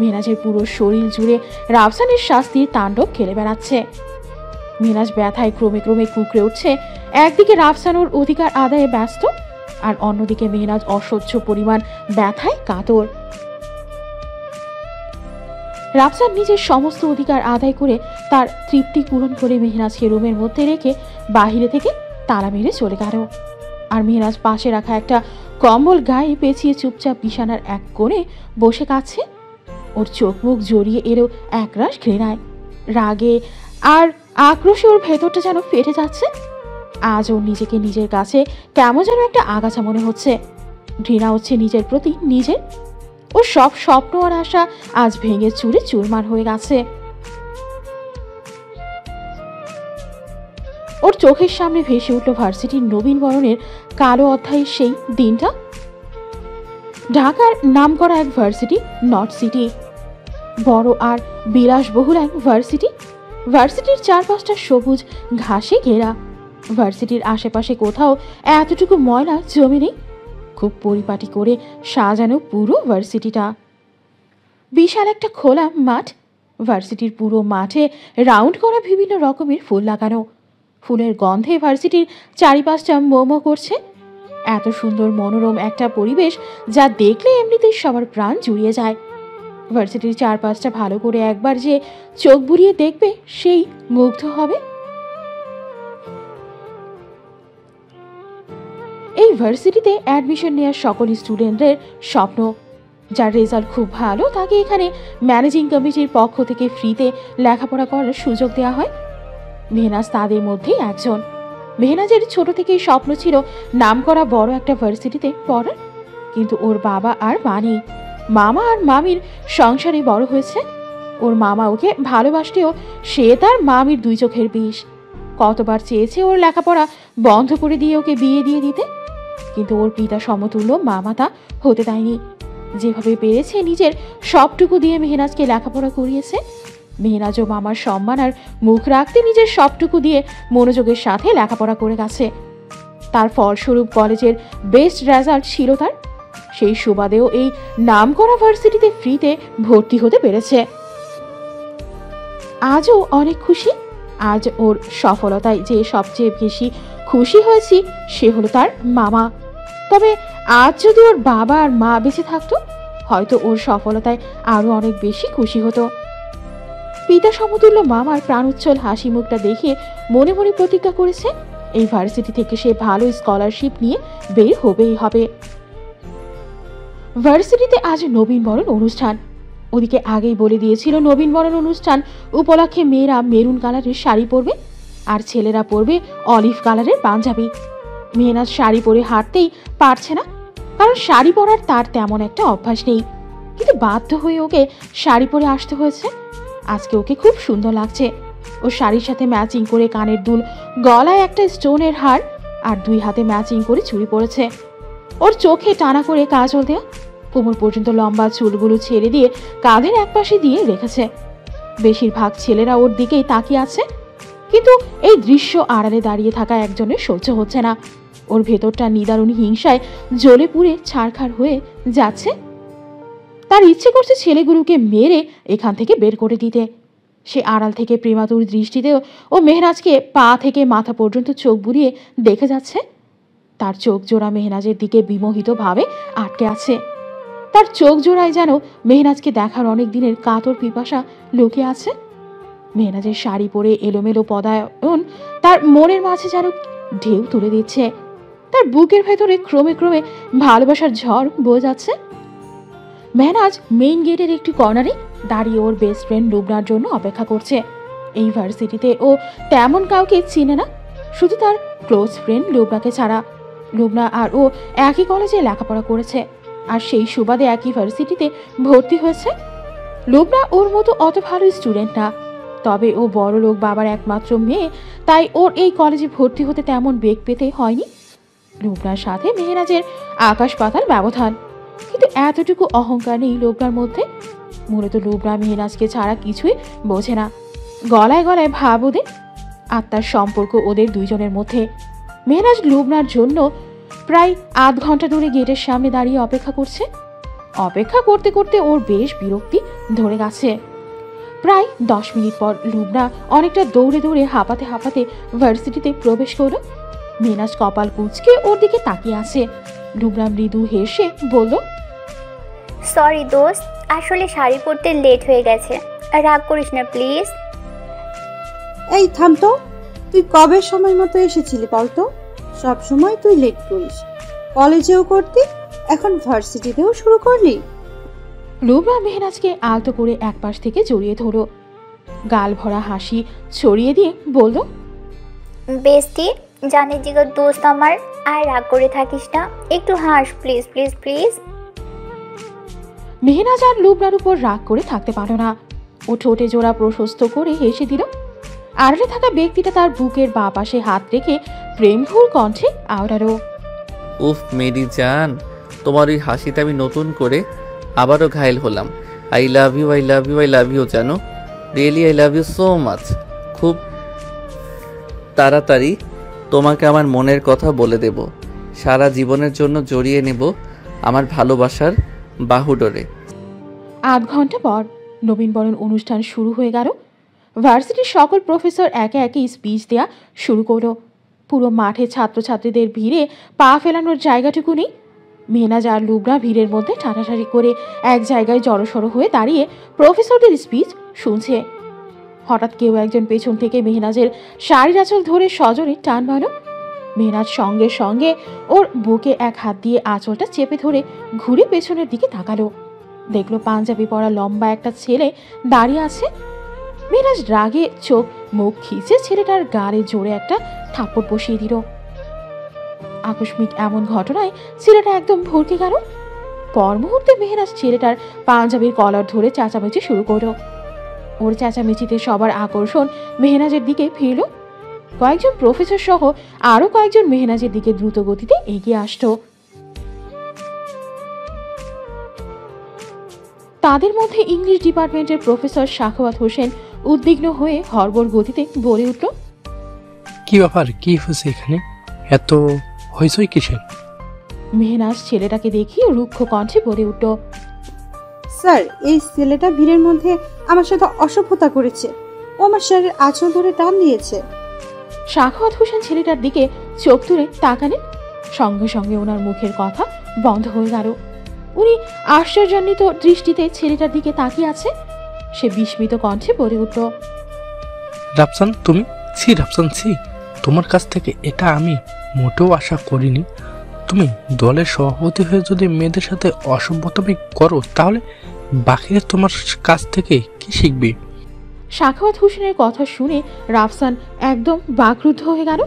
মেহরাজের পুরো শরীর জুড়ে রাফসানের শাস্তির তাণ্ডব খেলে বেড়াচ্ছে। মেহরাজ ব্যথায় ক্রমে ক্রমে কুঁকড়ে উঠছে। একদিকে রাফসান ওর অধিকার আদায়ে ব্যস্ত, আর অন্যদিকে মেহরাজ অসহ্য পরিমাণ ব্যথায় কাতর। রাফসান নিজের সমস্ত অধিকার আদায় করে তার তৃপ্তি পূরণ করে মেহরাজকে রুমের মধ্যে রেখে বাহিরে থেকে তালা মেরে চলে গেল। আর মেহরাজ পাশে রাখা একটা কম্বল গায়ে পেঁচিয়ে চুপচাপ বিছানার এক কোণে বসে কাছে। ওর চোখ মুখ জড়িয়ে এলো একরাশ ঘৃণায়, রাগে আর আক্রোশে ওর ভেতরটা যেন ফেটে যাচ্ছে। আজ ওর নিজেকে নিজের কাছে কেমন যেন একটা আগাছা মনে হচ্ছে। ঘৃণা হচ্ছে নিজের প্রতি নিজের। ওর সব স্বপ্ন আর আশা আজ ভেঙে চুরে চুরমার হয়ে গেছে। ওর চোখের সামনে ভেসে উঠল ভার্সিটির নবীন বরণের কালো অধ্যায়ের সেই দিনটা। ঢাকার নামকরা এক ভার্সিটি, নর্থ সিটি, বড় আর বিলাসবহুল এক ভার্সিটি। ভার্সিটির চারপাশটা সবুজ ঘাসে ঘেরা। ভার্সিটির আশেপাশে কোথাও এতটুকু ময়লা জমে নেই। খুব পরিপাটি করে সাজানো পুরো ভার্সিটিটা। বিশাল একটা খোলা মাঠ। ভার্সিটির পুরো মাঠে রাউন্ড করা বিভিন্ন রকমের ফুল লাগানো। ফুলের গন্ধে ভার্সিটির চারিপাশটা মোমো করছে। এত সুন্দর মনোরম একটা পরিবেশ যা দেখলে এমনিতেই সবার প্রাণ জুড়িয়ে যায়। ভার্সিটির চারপাশটা ভালো করে একবার যে চোখ বুলিয়ে দেখবে সেই মুগ্ধ হবে। এই ভার্সিটিতে অ্যাডমিশন নেওয়ার সকল স্টুডেন্টদের স্বপ্ন। যার রেজাল্ট খুব ভালো তাকে এখানে ম্যানেজিং কমিটির পক্ষ থেকে ফ্রিতে লেখাপড়া করার সুযোগ দেওয়া হয়। মেহনাজ তাদের মধ্যেই একজন। মেহনাজের ছোট থেকেই স্বপ্ন ছিল নামকরা বড় একটা ভার্সিটিতে পড়ার, কিন্তু ওর বাবা আর মা নেই। মামা আর মামির সংসারে বড় হয়েছে। ওর মামা ওকে ভালোবাসলেও সে তার মামির দুই চোখের বিষ। কতবার চেয়েছে ওর লেখাপড়া বন্ধ করে দিয়ে ওকে বিয়ে দিয়ে দিতে, কিন্তু ওর পিতা সমতুল্য মামা তা হতে দেয়নি। যেভাবে পেরেছে নিজের সবটুকু দিয়ে মেহনাজকে লেখাপড়া করিয়েছে। মেহনাজ ও মামার সম্মান আর মুখ রাখতে নিজের সবটুকু দিয়ে মনোযোগের সাথে লেখাপড়া করে গেছে। তার ফলস্বরূপ কলেজের বেস্ট রেজাল্ট ছিল তার। সেই সুবাদেও এই নামকরা ভার্সিটিতে ফ্রিতে ভর্তি হতে পেরেছে। আজও অনেক খুশি। আজ ওর সফলতায় যে সবচেয়ে বেশি খুশি হয়েছি সে হলো তার মামা। তবে আজ যদি ওর বাবা আর মা বেঁচে থাকতো, হয়তো ওর সফলতায় আরো অনেক বেশি খুশি হতো। পিতা সমতুল্য মামার প্রাণোচ্ছল হাসি মুখটা দেখে মনে মনে প্রতিজ্ঞা করেছে এই ভার্সিটি থেকে সে ভালো স্কলারশিপ নিয়ে বের হবেই হবে। ভার্সিটিতে আজ নবীনবরণ অনুষ্ঠান। ওদিকে আগেই বলে দিয়েছিল নবীনবরণ অনুষ্ঠান উপলক্ষে মেয়েরা মেরুন কালারের শাড়ি পরবে আর ছেলেরা পরবে অলিভ কালারের পাঞ্জাবি। মেহনাজ শাড়ি পরে হাঁটতেই পারছে না, কারণ শাড়ি পরার তার তেমন একটা অভ্যাস নেই, কিন্তু বাধ্য হয়ে ওকে শাড়ি পরে আসতে হয়েছে। আজকে ওকে খুব সুন্দর লাগছে। ও শাড়ির সাথে ম্যাচিং করে কানের দুল, গলায় একটা স্টোনের হার আর দুই হাতে ম্যাচিং করে চুড়ি পরেছে। ওর চোখে টানা করে কাজল দেওয়া, কোমর পর্যন্ত লম্বা চুলগুলো ছেড়ে দিয়ে কাঁধের একপাশে দিয়ে রেখেছে। বেশিরভাগ ছেলেরা ওর দিকেই তাকিয়ে আছে, কিন্তু এই দৃশ্য আড়ালে দাঁড়িয়ে থাকা একজনের সহ্য হচ্ছে না। ওর ভেতরটা নিদারুণ হিংসায় জ্বলে পুড়ে ছারখার হয়ে যাচ্ছে। তার ইচ্ছে করছে ছেলেগুলোকে মেরে এখান থেকে বের করে দিতে। সে আড়াল থেকে প্রেমাতুর দৃষ্টিতেও ও মেহরাজকে পা থেকে মাথা পর্যন্ত চোখ বুলিয়ে দেখে যাচ্ছে। তার চোখ জোড়া মেহরাজের দিকে বিমোহিতভাবে আটকে আছে। তার চোখ জোড়ায় যেন মেহরাজকে দেখার অনেক দিনের কাতর পিপাসা লুকিয়ে আছে। মেহরাজের শাড়ি পরে এলোমেলো পদায়ন তার মনের মাঝে যেন ঢেউ তুলে দিচ্ছে। তার বুকের ভেতরে ক্রমে ক্রমে ভালোবাসার ঝড় বয়ে যাচ্ছে। মেহরাজ মেইন গেটের একটি কর্নারে দাঁড়িয়ে ওর বেস্ট ফ্রেন্ড লুবনার জন্য অপেক্ষা করছে। এই ভার্সিটিতে ও তেমন কাউকে চিনে না, শুধু তার ক্লোজ ফ্রেন্ড লুবনাকে ছাড়া। লুবনা আর ও একই কলেজে লেখাপড়া করেছে, আর সেই সুবাদে একই ভার্সিটিতে ভর্তি হয়েছে। লুবনা ওর মতো অত ভালো স্টুডেন্ট না, তবে ও বড় লোক বাবার একমাত্র মেয়ে, তাই ওর এই কলেজে ভর্তি হতে তেমন বেগ পেতে হয়নি। লুবনার সাথে মেহরাজের আকাশ পাতাল ব্যবধান, কিন্তু এতটুকু অহংকার নেই লুবনার মধ্যে। মূলত লুবনা মেহরাজকে ছাড়া কিছুই বোঝে না। গলায় গলায় ভাব ওদের, আত্মার সম্পর্ক ওদের দুইজনের মধ্যে। মেহরাজ লুবনার জন্য প্রায় আধ ঘন্টা ধরে গেটের সামনে দাঁড়িয়ে অপেক্ষা করছে। অপেক্ষা করতে করতে ওর বেশ বিরক্তি ধরে গেছে। প্রায় 10 মিনিট পর লুবনা অনেকটা দৌড়ে দৌড়ে হাঁপাতে হাঁপাতে ভার্সিটিতে প্রবেশ করলো। মেহরাজ কপাল কুঁচকে ওর দিকে তাকিয়ে আছে। লুবনা মৃদু হেসে বলল, সরি দোস্ত, আসলে শাড়ি পরতে লেট হয়ে গেছে, রাগ করিস না প্লিজ। এই থাম তো, তুই কবে সময় মতো এসেছিলি বলতো? সব সময় তুই লেট করিস, কলেজেও করতি, এখন ভার্সিটিতেও শুরু করলি। লুবনা মেহরাজকে আলতো করে এক পাশ থেকে জড়িয়ে ধরো, গাল ভরা হাসি ছড়িয়ে দিয়ে বলল, বেস্টি, জানিস যে দোস্ত আমার, আর রাগ করে থাকিস না, একটু হাস প্লিজ প্লিজ প্লিজ। মেহরাজ আর লুবনার উপর রাগ করে থাকতে পারল না। ও ঠোঁটে জোড়া প্রশস্ত করে হেসে দিল। আড়ালে থাকা ব্যক্তিটা তার বুকের বাঁ পাশে হাত রেখে প্রেমভুর কণ্ঠে আওড়ালো, উফ মেরি জান, তোমার ওই হাসিতে আমি নতুন করে আবারও ঘায়েল হলাম। I love you, I love you, I love you জানো, really I love you so much. খুব তাড়াতাড়ি তোমাকে আমার মনের কথা বলে দেব, সারা জীবনের জন্য জড়িয়ে নেব আমার ভালোবাসার বাহুডোরে। আধ ঘন্টা পর নবীনবরণ অনুষ্ঠান শুরু হয়ে গেল। ভার্সিটির সকল প্রফেসর একে একে স্পিচ দেওয়া শুরু করলো। পুরো মাঠে ছাত্রছাত্রীদের ভিড়ে পা ফেলানোর জায়গাটুকু নেই। মেহরাজ আর লুবনা ভিড়ের মধ্যে ঠাটাঠাটি করে এক জায়গায় জড়সড় হয়ে দাঁড়িয়ে প্রফেসরদের স্পিচ শুনছে। হঠাৎ কেউ একজন পেছন থেকে মেহরাজের শাড়ির আঁচল ধরে সজোরে টান মারল। মেহরাজ সঙ্গে সঙ্গে ওর বুকে এক হাত দিয়ে আঁচলটা চেপে ধরে ঘুরে পেছনের দিকে তাকালো। দেখলো পাঞ্জাবি পরা লম্বা একটা ছেলে দাঁড়িয়ে আছে। মেহরাজ রাগে চোখ মুখ খিচে ছেলেটার গাড়ে জোরে একটা থাপ্পড় বসিয়ে দিল। আকস্মিক এমন ঘটনায় ছেলেটা একদম ভরকে গেল। পর মুহূর্তে মেহরাজ ছেলেটার পাঞ্জাবির কলার ধরে চেঁচামেচি শুরু করলো। ওর চেঁচামেচিতে সবার আকর্ষণ মেহরাজের দিকে ফিরল। কয়েকজন প্রফেসর সহ আরো কয়েকজন মেহরাজের দিকে দ্রুত গতিতে এগিয়ে আসতো। তাদের মধ্যে ইংলিশ ডিপার্টমেন্টের প্রফেসর সাখাওয়াত হোসেন উদ্বিগ্ন হয়ে হড়বড় গতিতে বলে উঠল, কি ব্যাপার, কি হয়েছে এখানে, এত হইচই কিসের? মেহরাজ ছেলেটাকে দেখিয়ে রুক্ষ কণ্ঠে বলে উঠল, স্যার, এই ছেলেটা ভিড়ের মধ্যে আমার সাথে অসভ্যতা করেছে, ও আমার শাড়ির আঁচল ধরে টান দিয়েছে। সাখাওয়াত হোসেন ছেলেটার দিকে চোখ তুলে তাকালেন। সঙ্গে সঙ্গে ওনার মুখের কথা বন্ধ হয়ে গেল। উনি আশ্চর্যান্বিত দৃষ্টিতে ছেলেটার দিকে তাকিয়ে আছে। সে বিস্মিত কণ্ঠে বলে উঠল, রাফসান তুমি? ছি রাফসান, ছি, তোমার কাছ থেকে এটা আমি মোটেও আশা করিনি। তুমি দলের সভাপতি হয়ে যদি মেয়েদের সাথে অসভ্যতামি করো, তাহলে বাকিরা তোমার কাছ থেকে কি শিখবে? সাখাওয়াত হোসেনের কথা শুনে রাফসান একদম বাকরুদ্ধ হয়ে গেল।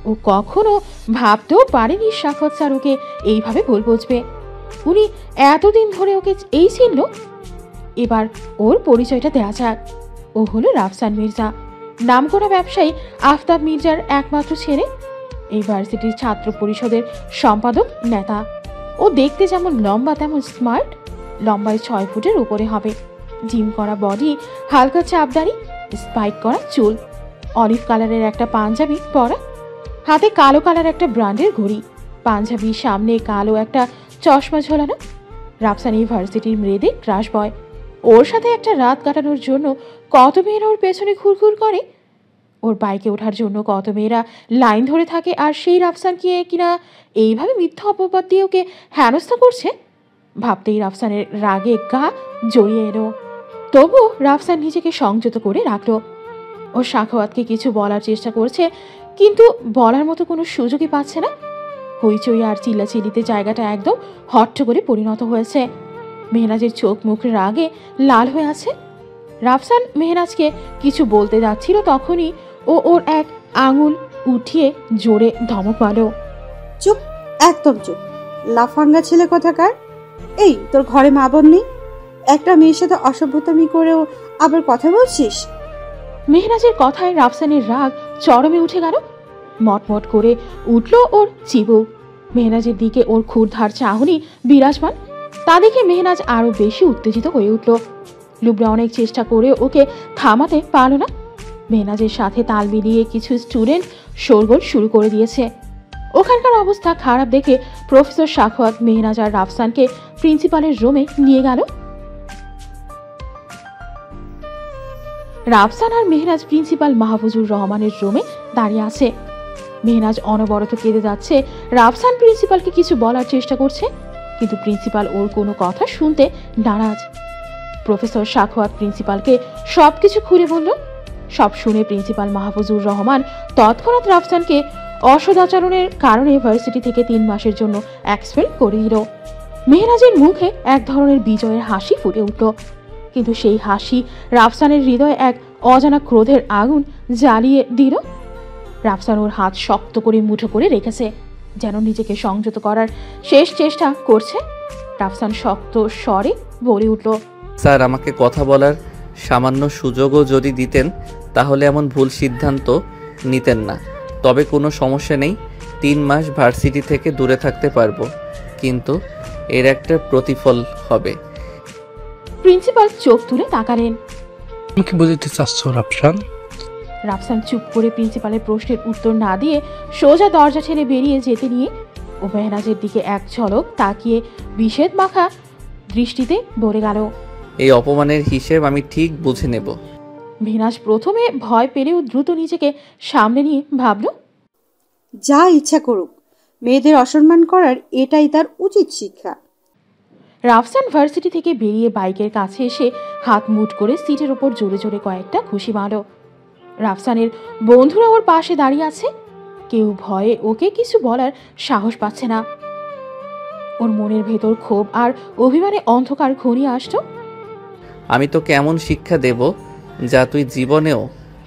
ও কখনো ভাবতেও পারেনি সাখাওয়াত স্যার ওকে এইভাবে ভুল বুঝবে। উনি এতদিন ধরে ওকে এই চিনল। এবার ওর পরিচয়টা দেওয়া যাক। ও হলো রাফসান মির্জা, নামকরা ব্যবসায়ী আফতাব মির্জার একমাত্র ছেলে, এই ভার্সিটির ছাত্র পরিষদের সম্পাদক নেতা। ও দেখতে যেমন লম্বা তেমন স্মার্ট। লম্বায় 6 ফুটের উপরে হবে, জিম করা বডি, হালকা চাপদারি, স্পাইক করা চুল, অলিভ কালারের একটা পাঞ্জাবি পরা। হাতে কালো কালার একটা ব্র্যান্ডের ঘড়ি, পাঞ্জাবির সামনে কালো একটা চশমা ঝোলানো। রাফসান ইউনিভার্সিটির মেয়েদের ক্রাশ বয়। ওর সাথে একটা রাত কাটানোর জন্য কত মেয়েরা ওর পেছনে ঘুরঘুর করে। ওর বাইকে ওঠার জন্য কত মেয়েরা লাইন ধরে থাকে, আর সেই রাফসানকে কিনা এইভাবে মিথ্যা অপবাদ দিয়ে ওকে হেনস্থা করছে। ভাবতেই রাফসানের রাগে গা জড়িয়ে এলো। তবু রাফসান নিজেকে সংযত করে রাখলো। ও সাখাওয়াতকে কিছু বলার চেষ্টা করছে, কিন্তু বলার মতো কোনো সুযোগই পাচ্ছে না। হইচই আর চিল্লাচিল্লিতে জায়গাটা একদম হট্টগোলে পরিণত হয়েছে। মেহনাজের চোখ মুখ রাগে লাল হয়ে আছে। রাফসান মেহনাজকে কিছু বলতে যাচ্ছিল, তখনই ও ওর এক আঙুল উঠিয়ে জোরে ধমক মারল। চুপ, একদম চুপ, লাফাঙ্গা ছেলে কোথাকার। এই, তোর ঘরে মা বোন নেই? একটা মেয়ের সাথে অসভ্যতামি করেও আবার কথা বলছিস? মেহনাজের কথায় রাফসানের রাগ চরমে উঠে গেল। মটমট করে উঠল ওর চিবুক। মেহনাজের দিকে ওর ক্ষুরধার চাহনি বিরাজমান। তা দেখে মেহনাজ আরো বেশি উত্তেজিত হয়ে উঠল। লুবরা অনেক চেষ্টা করে ওকে থামাতে পারল না। মেহনাজের সাথে তাল মিলিয়ে কিছু স্টুডেন্ট শোরগোল শুরু করে দিয়েছে। ওখানকার অবস্থা খারাপ দেখে প্রফেসর সাখাওয়াত মেহনাজ আর রাফসানকে প্রিন্সিপালের রুমে নিয়ে গেল। রাফসান আর মেহনাজ প্রিন্সিপাল মাহফুজুর রহমানের রুমে দাঁড়িয়ে আছে। মেহনাজ অনবরত কেঁদে যাচ্ছে। রাফসান প্রিন্সিপালকে কিছু বলার চেষ্টা করছে, কিন্তু প্রিন্সিপাল ওর কোনো কথা শুনতে নারাজ। প্রফেসর সাখাওয়াত প্রিন্সিপালকে সবকিছু খুলে বলল। সব শুনে প্রিন্সিপাল মাহফুজুর রহমান তৎক্ষণাৎ রাফসানকে অসদাচরণের কারণে ভার্সিটি থেকে 3 মাসের জন্য এক্সপেল করে দিল। মেহনাজের মুখে এক ধরনের বিজয়ের হাসি ফুটে উঠল, কিন্তু সেই হাসি রাফসানের হৃদয়ে এক অজানা ক্রোধের আগুন জ্বালিয়ে দিল। রাফসান ওর হাত শক্ত করে মুঠো করে রেখেছে, যেন নিজেকে সংযত করার শেষ চেষ্টা করছে। রাফসান শক্ত স্বরে বলে উঠল, স্যার, আমাকে কথা বলার সামান্য সুযোগও যদি দিতেন তাহলে এমন ভুল সিদ্ধান্ত নিতেন না। তবে কোনো সমস্যা নেই, 3 মাস ভার্সিটি থেকে দূরে থাকতে পারবো, কিন্তু এর একটা প্রতিফল হবে। প্রিন্সিপাল চোখ তুলে তাকালেন। তুমি কি বুঝতে চাচ্ছ রাফসান? রাফসান চুপ করে প্রিন্সিপালের প্রশ্নের উত্তর না দিয়ে সোজা দরজা ঠেলে বেরিয়ে যেতে নিয়ে ও মেহনাজের দিকে এক ঝলক তাকিয়ে বিষেদ মাখা দৃষ্টিতে বলে গেল, এই অপমানের হিসেব আমি ঠিক বুঝে নেব। মেহনাজ প্রথমে ভয় পেলেও দ্রুত নিজেকে সামনে নিয়ে ভাবল, যা ইচ্ছা করুক, মেয়েদের অসম্মান করার এটাই তার উচিত শিক্ষা। রাফসান ভার্সিটি থেকে বেরিয়ে বাইকের কাছে এসে হাত মুঠ করে সিটের ওপর জোরে জোরে কয়েকটা খুশি মারল। রাফসানের বন্ধুরা ওর পাশে দাঁড়িয়ে আছে। কেউ ভয়ে ওকে কিছু বলার সাহস পাচ্ছে না। ওর মনের ভেতর ক্ষোভ আর অভিমানে অন্ধকার ঘনিয়ে আসতো। আমি তোকে এমন শিক্ষা দেব যা তুই জীবনেও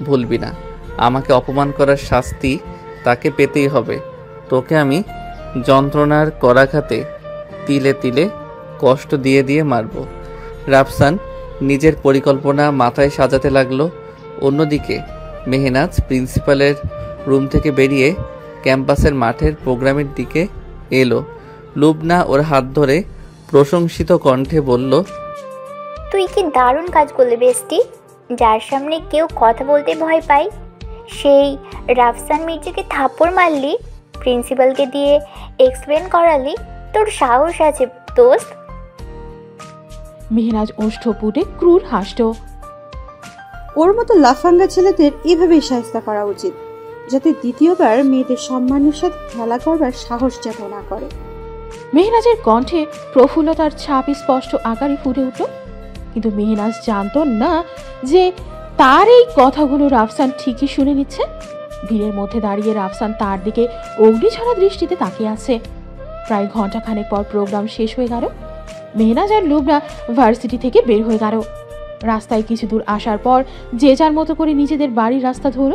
ভুলবি না। আমাকে অপমান করার শাস্তি তাকে পেতেই হবে। তোকে আমি যন্ত্রণার করাঘাতে তিলে তিলে কষ্ট দিয়ে দিয়ে মারব। রাফসান নিজের পরিকল্পনা মাথায় সাজাতে লাগলো। অন্যদিকে মেহনাজ প্রিন্সিপালের রুম থেকে বেরিয়ে ক্যাম্পাসের মাঠের প্রোগ্রামের দিকে এলো। লুবনা ওর হাত ধরে প্রশংসিত কণ্ঠে বলল, তুই কি দারুণ কাজ করলি বেস্টি। যার সামনে কেউ কথা বলতে ভয় পায় সেই রাফসান মির্জাকে থাপ্পড় মারলি, প্রিন্সিপালকে দিয়ে এক্সপ্লেন করালি, তোর সাহস আছে দোস্ত। মেহনাজ ওষ্ঠ পুটে ক্রূর হাসত। ওর মতো লাফাঙ্গা ছেলেদের এভাবেই শায়েস্তা করা উচিত, যাতে দ্বিতীয়বার মেয়েদের সম্মানের সাথে খেলা করবার সাহস যেন না করে। মেহনাজের কণ্ঠে প্রফুল্লতার ছাপ স্পষ্ট আকারে ফুটে উঠল, কিন্তু মেহনাজ জানত না যে তার এই কথাগুলো রাফসান ঠিকই শুনে নিচ্ছে। ভিড়ের মধ্যে দাঁড়িয়ে রাফসান তার দিকে অগ্নিঝরা দৃষ্টিতে তাকিয়ে আছে। প্রায় ঘন্টাখানেক পর প্রোগ্রাম শেষ হয়ে গেল। মেহনাজ আর লুবনা ভার্সিটি থেকে বের হয়ে গেল। রাস্তায় কিছু দূর আসার পর যে যার মতো করে নিজেদের বাড়ির রাস্তা ধরল।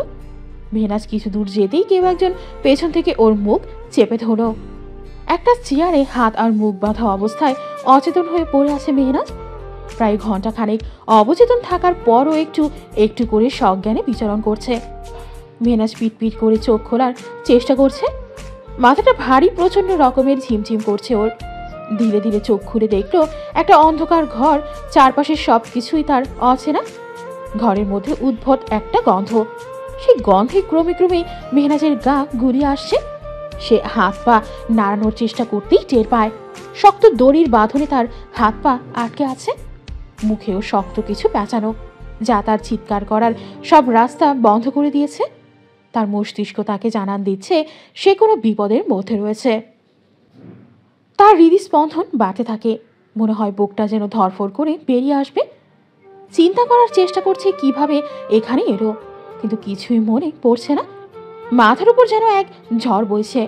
মেহনাজ কিছু দূর যেতেই কেউ একজন পেছন থেকে ওর মুখ চেপে ধরল। একটা চেয়ারে হাত আর মুখ বাঁধা অবস্থায় অচেতন হয়ে পড়ে আছে মেহনাজ। প্রায় ঘন্টাখানেক অবচেতন থাকার পরও একটু একটু করে সজ্ঞানে বিচরণ করছে। মেহনাজ পিট করে চোখ খোলার চেষ্টা করছে। মাথাটা ভারী প্রচন্ড রকমের ঝিমঝিম করছে ওর। ধীরে ধীরে চোখ খুলে দেখলো একটা অন্ধকার ঘর, চারপাশের সব কিছুই তার অচেনা। ঘরের মধ্যে উদ্ভট একটা গন্ধ। সেই গন্ধে ক্রমে ক্রমে মেহনাজের গা গুলিয়ে আসছে। সে হাত পা নাড়ানোর চেষ্টা করতেই টের পায় শক্ত দড়ির বাঁধনে তার হাত পা আটকে আছে। মুখেও শক্ত কিছু পেঁচানো, যা তার চিৎকার করার সব রাস্তা বন্ধ করে দিয়েছে। তার মস্তিষ্ক তাকে জানান দিচ্ছে সে কোনো বিপদের মধ্যে রয়েছে। তার হৃদস্পন্দন বাড়তে থাকে, মনে হয় বুকটা যেন ধরফর করে বেরিয়ে আসবে। চিন্তা করার চেষ্টা করছে কিভাবে এখানে এলো, কিন্তু কিছুই মনে পড়ছে না। মাথার উপর যেন এক ঝড় বইছে।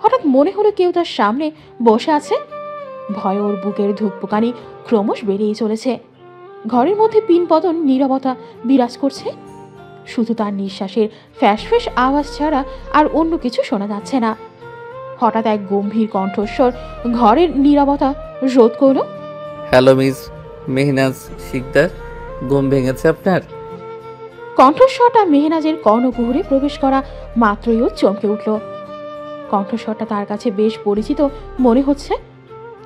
হঠাৎ মনে হলো কেউ তার সামনে বসে আছে। ভয় ওর বুকের ধুকপুকানি ক্রমশ বেড়েই চলেছে। ঘরের মধ্যে পিনপতন নীরবতা বিরাজ করছে। শুধু তার নিঃশ্বাসের ফ্যাস ফ্যাস আওয়াজ ছাড়া আর অন্য কিছু শোনা যাচ্ছে না। হঠাৎ এক গম্ভীর কণ্ঠস্বর ঘরের নীরবতা রোধ করল। হ্যালো মিস মেহনাজ শিকদার, ঘুম ভেঙেছে আপনার? কণ্ঠস্বরটা মেহনাজের কর্ণকুহরে প্রবেশ করা মাত্রই ও চমকে উঠল। কণ্ঠস্বরটা তার কাছে বেশ পরিচিত মনে হচ্ছে।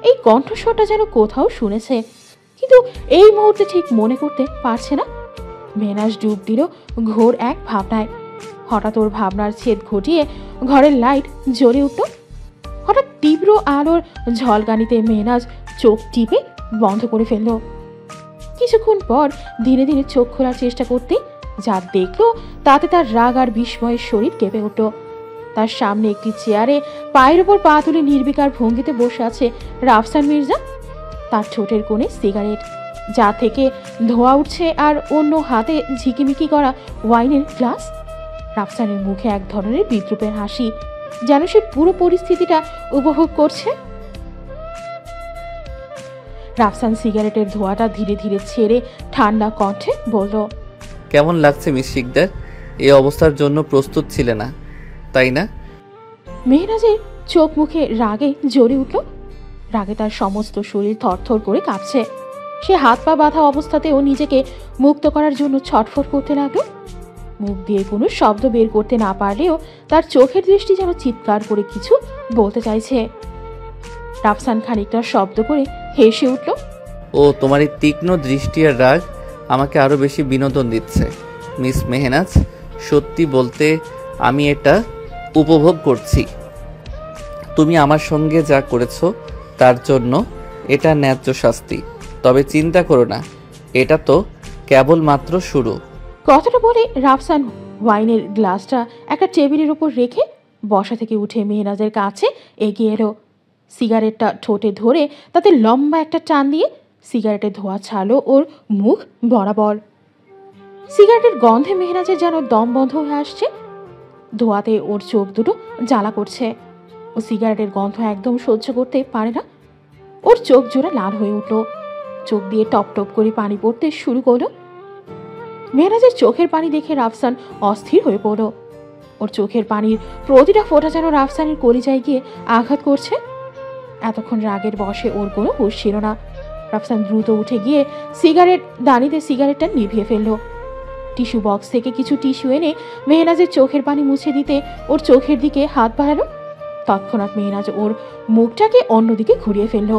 এই কণ্ঠস্বরটা যেন কোথাও শুনেছে, কিন্তু এই মুহূর্তে ঠিক মনে করতে পারছে না। মেহনাজ ডুব দিল ঘোর এক ভাবনায়। হঠাৎ ওর ভাবনার ছেদ ঘটিয়ে ঘরের লাইট জ্বলে উঠল। হঠাৎ তীব্র আলোর ঝলকানিতে মেহনাজ চোখ টিপে বন্ধ করে ফেলল। কিছুক্ষণ পর ধীরে ধীরে চোখ খোলার চেষ্টা করতে যা দেখলো তাতে তার রাগ আর বিস্ময়ের শরীর কেঁপে উঠল। তার সামনে একটি চেয়ারে পায়ের ওপর পা তুলে নির্বিকার ভঙ্গিতে বসে আছে রাফসান মির্জা। তার ঠোঁটের কোণে সিগারেট, যা থেকে ধোঁয়া উঠছে, আর অন্য হাতে ঝিকিমিকি করা ওয়াইনের গ্লাস। রাফসানের মুখে এক ধরনের বিদ্রুপের হাসি, যেন সে পুরো পরিস্থিতিটা উপভোগ করছে। রাফসান সিগারেটের ধোঁয়াটা ধীরে ধীরে ছেড়ে ঠান্ডা কণ্ঠে বলল, কেমন লাগছে মিস শিকদার? এই অবস্থার জন্য প্রস্তুত ছিলে না, তাই না? মেহনাজের চোখ মুখে রাগে জ্বলে উঠল। রাগে তার সমস্ত শরীর থরথর করে কাঁপছে। সে হাত পা বাঁধা অবস্থাতেও নিজেকে মুক্ত করার জন্য ছটফট করতে লাগলো। মুখ দিয়ে কোনো শব্দ বের করতে না পারলেও তার চোখের দৃষ্টি যেন চিৎকার করে কিছু বলতে চাইছে। রাফসান খানিকটা শব্দ করে হেসে উঠল। ও, তোমার এই তীক্ষ্ণ দৃষ্টি আর রাগ আমাকে আরো বেশি বিনোদন দিচ্ছে মিস মেহনাজ। সত্যি বলতে আমি এটা উপভোগ করছি। তুমি আমার সঙ্গে যা করেছো তার জন্য এটা ন্যায্য শাস্তি। তবে চিন্তা করো না, এটা তো কেবলমাত্র শুরু। কথাটা বলে রাফসান ওয়াইনের গ্লাসটা একটা টেবিলের উপর রেখে বসা থেকে উঠে মেহনাজের কাছে এগিয়ে এলো। সিগারেটটা ঠোঁটে ধরে তাতে লম্বা একটা টান দিয়ে সিগারেটের ধোঁয়া ছাড়লো ওর মুখ বরাবর। সিগারেটের গন্ধে মেহনাজের যেন দম বন্ধ হয়ে আসছে। ধোঁয়াতে ওর চোখ দুটো জ্বালা করছে। ও সিগারেটের গন্ধ একদম সহ্য করতে পারে না। ওর চোখ জোড়া লাল হয়ে উঠল, চোখ দিয়ে টপ টপ করে পানি পড়তে শুরু করলো। মেহনাজের চোখের পানি দেখে রাফসান অস্থির হয়ে পড়ল। ওর চোখের পানির প্রতিটা ফোঁটা যেন রাফসানের কলিজায় গিয়ে আঘাত করছে। এতক্ষণ রাগের বশে ওর কোনো হুঁশ ছিল না। রাফসান দ্রুত উঠে গিয়ে সিগারেট দানিতে সিগারেটটা নিভিয়ে ফেলল। টিস্যু বক্স থেকে কিছু টিস্যু এনে মেহনাজের চোখের পানি মুছে দিতে ওর চোখের দিকে হাত বাড়ালো। তৎক্ষণাৎ মেহনাজ ওর মুখটাকে অন্যদিকে ঘুরিয়ে ফেলল।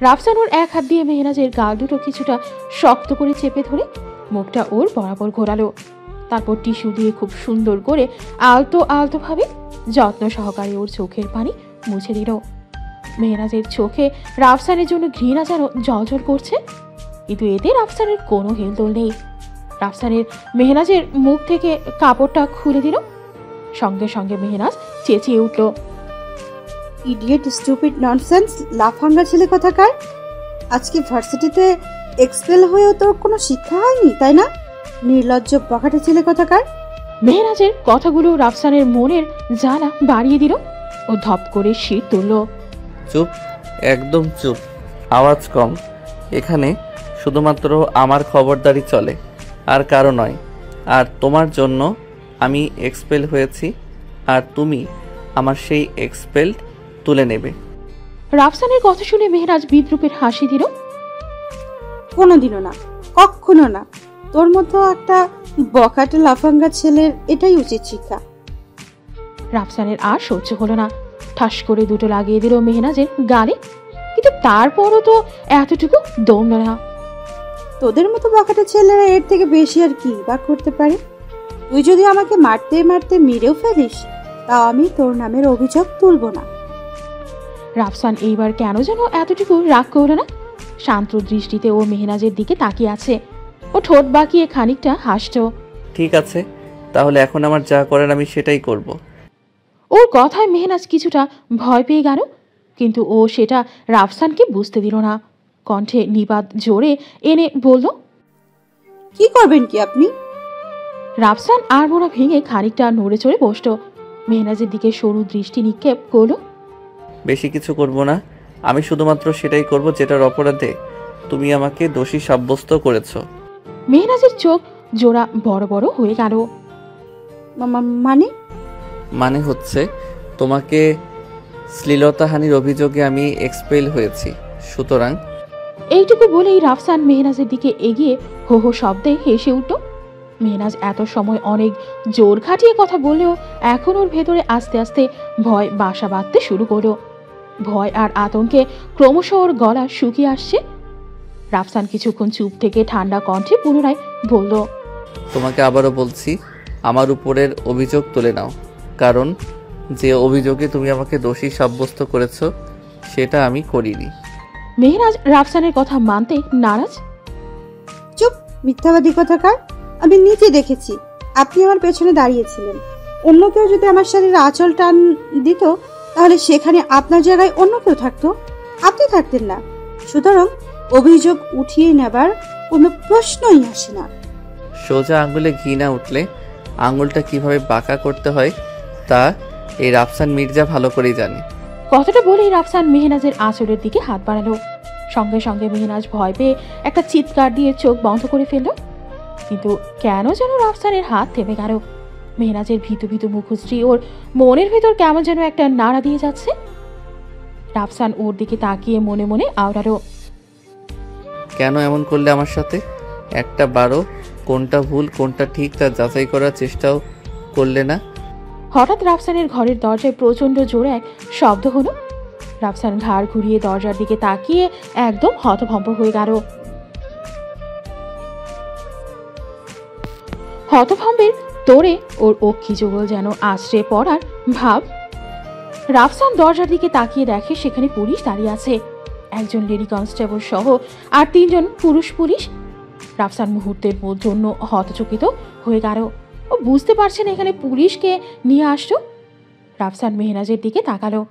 রাফসান ওর এক হাত দিয়ে মেহনাজের গাল দুটো কিছুটা শক্ত করে চেপে ধরে মুখটা ওর বরাবর ঘোরালো। তারপর টিস্যু দিয়ে খুব সুন্দর করে আলতো আলতো ভাবে যত্ন সহকারে ওর চোখের পানি মুছে দিল। মেহনাজের চোখে রাফসানের জন্য ঘৃণা যেন জলজল করছে, কিন্তু এতে রাফসানের কোনো হেলদোল নেই। রাফসানের মেহনাজের মুখ থেকে কাপড়টা খুলে দিল। সঙ্গে সঙ্গে মেহনাজ চেঁচিয়ে উঠল, ইডিয়েট, স্টুপিড, ননসেন্স, লাফাঙ্গা ছেলে কোথাকার! আজকে ভার্সিটিতে এক্সপেল হয়েও তোর কোনো শিক্ষা হয়নি, তাই না? নির্লজ্জ বখাটে ছেলে কোথাকার! মেহনাজের কথাগুলো রাফসানের মনের জ্বালা বাড়িয়ে দিল। ও ধপ করে শীত তুলল। চুপ, একদম চুপ, আওয়াজ কম। এখানে শুধুমাত্র আমার খবরদারি চলে, আর কারো নয়। আর তোমার জন্য আমি এক্সপেল হয়েছি, আর তুমি আমার সেই এক্সপেল তুলে নেবে। রাফসানের কথা শুনে মেহরাজ বিদ্রুপের হাসি দিল। কোনোদিনও না, কখনো না। তোর মতো একটা বখাটে লাফাঙ্গা ছেলের এটাই উচিত শিক্ষা। রাফসানের আর সহ্য হলো না, ঠাস করে দুটো লাগিয়ে দিল মেহনাজের গালে। কিন্তু তারপরও তো এতটুকু দমল না। তোদের মতো বখাটে ছেলেরা এর থেকে বেশি আর কি বা করতে পারে? তুই যদি আমাকে মারতে মারতে মেরেও ফেলিস, তাও আমি তোর নামের অভিযোগ তুলব না। রাফসান এইবার কেন যেন এতটুকু রাগ করল না। শান্ত দৃষ্টিতে ও মেহনাজের দিকে তাকিয়ে আছে। ও ঠোঁট বাঁকিয়ে খানিকটা হাসল। ঠিক আছে, তাহলে এখন আমার যা করার আমি সেটাই করব। ওর কথায় মেহনাজ কিছুটা ভয় পেয়ে গেল, কিন্তু ও সেটা রাফসানকে বুঝতে দিল না। কণ্ঠে নিবাদ জোরে এনে বলল, কি করবেন কি আপনি? রাফসান আর মোড়া ভেঙে খানিকটা নড়ে চড়ে বসল। মেহনাজের দিকে সরু দৃষ্টি নিক্ষেপ করল। বেশি কিছু করব না, আমি শুধুমাত্র সেটাই করব যেটার অপরাধে তুমি আমাকে দোষী সাব্যস্ত করেছো। মেহনাজের চোখ জোড়া বড় বড় হয়ে গেল। মানে? মানে হচ্ছে তোমাকে শ্লীলতাহানির অভিযোগে আমি এক্সপেল হয়েছি, সুতরাং। এইটুকু বলেই রাফসান মেহনাজের দিকে এগিয়ে হো হো শব্দে হেসে উঠল। মেহনাজ এত সময় অনেক জোর খাটিয়ে কথা বললেও এখন ওর ভেতরে আস্তে আস্তে ভয় বাসা বাঁধতে শুরু করলো। ভয় আর আতঙ্কে ক্রমশ ওর গলা শুকিয়ে আসছে। রাফসান কিছুক্ষণ চুপ থেকে ঠান্ডা কণ্ঠে পুনরায় বলল, তোমাকে আবারও বলছি, আমার উপরের অভিযোগ তুলে নাও, কারণ যে অভিযোগে তুমি আমাকে দোষী সাব্যস্ত করেছো সেটা আমি করিনি। মেহনাজ রাফসানের কথা মানতে নারাজ। চুপ, মিথ্যাবাদী কথাকার। আমি নিজে দেখেছি আপনি আমার পেছনে দাঁড়িয়েছিলেন। অন্য কেউ যদি আমার শাড়ির আঁচল টান দিত, তাহলে সেখানে আপনার জায়গায় অন্য কেউ থাকতো, আপনি থাকতেন না। সুতরাং অভিযোগ উঠিয়ে নেবার কোনো প্রশ্নই আসে না। সোজা আঙুলে ঘি না উঠলে আঙুলটা কিভাবে বাঁকা করতে হয় তা এই রাফসান মির্জা ভালো করেই জানে। কথাটা বলেই রাফসান মেহনাজের আঁচলের দিকে হাত বাড়ালো। সঙ্গে সঙ্গে মেহনাজ ভয় পেয়ে একটা চিৎকার দিয়ে চোখ বন্ধ করে ফেলল। কিন্তু কেন যেন রাফসানের হাত থেমে গেল। মেহনাজের ভীতু ভীতু মুখশ্রী ওর মনের ভেতর কেমন যেন একটা নাড়া দিয়ে যাচ্ছে। রাফসান ওর দিকে তাকিয়ে মনে মনে আওড়ালো, কেন এমন করলে আমার সাথে? একটা বারো কোনটা ভুল কোনটা ঠিক তা যাচাই করার চেষ্টাও করলে না। হঠাৎ রাফসানের ঘরের দরজায় প্রচন্ড জোরে এক শব্দ হলো। রাফসান ঘাড় ঘুরিয়ে দরজার দিকে তাকিয়ে একদম হতভম্ব হয়ে গেল। হতভম্বের তোড়ে ওর অক্ষি যুগল যেন আশ্রে পড়ার ভাব। রাফসান দরজার দিকে তাকিয়ে দেখে সেখানে পুলিশ দাঁড়িয়ে আছে, একজন লেডি কনস্টেবল সহ আর 3 জন পুরুষ পুলিশ। রাফসান মুহূর্তের জন্য হতচকিত হয়ে গেল। ও বুঝতে পারছে না এখানে পুলিশকে নিয়ে আসলো। রাফসান মেহনাজের দিকে তাকালো।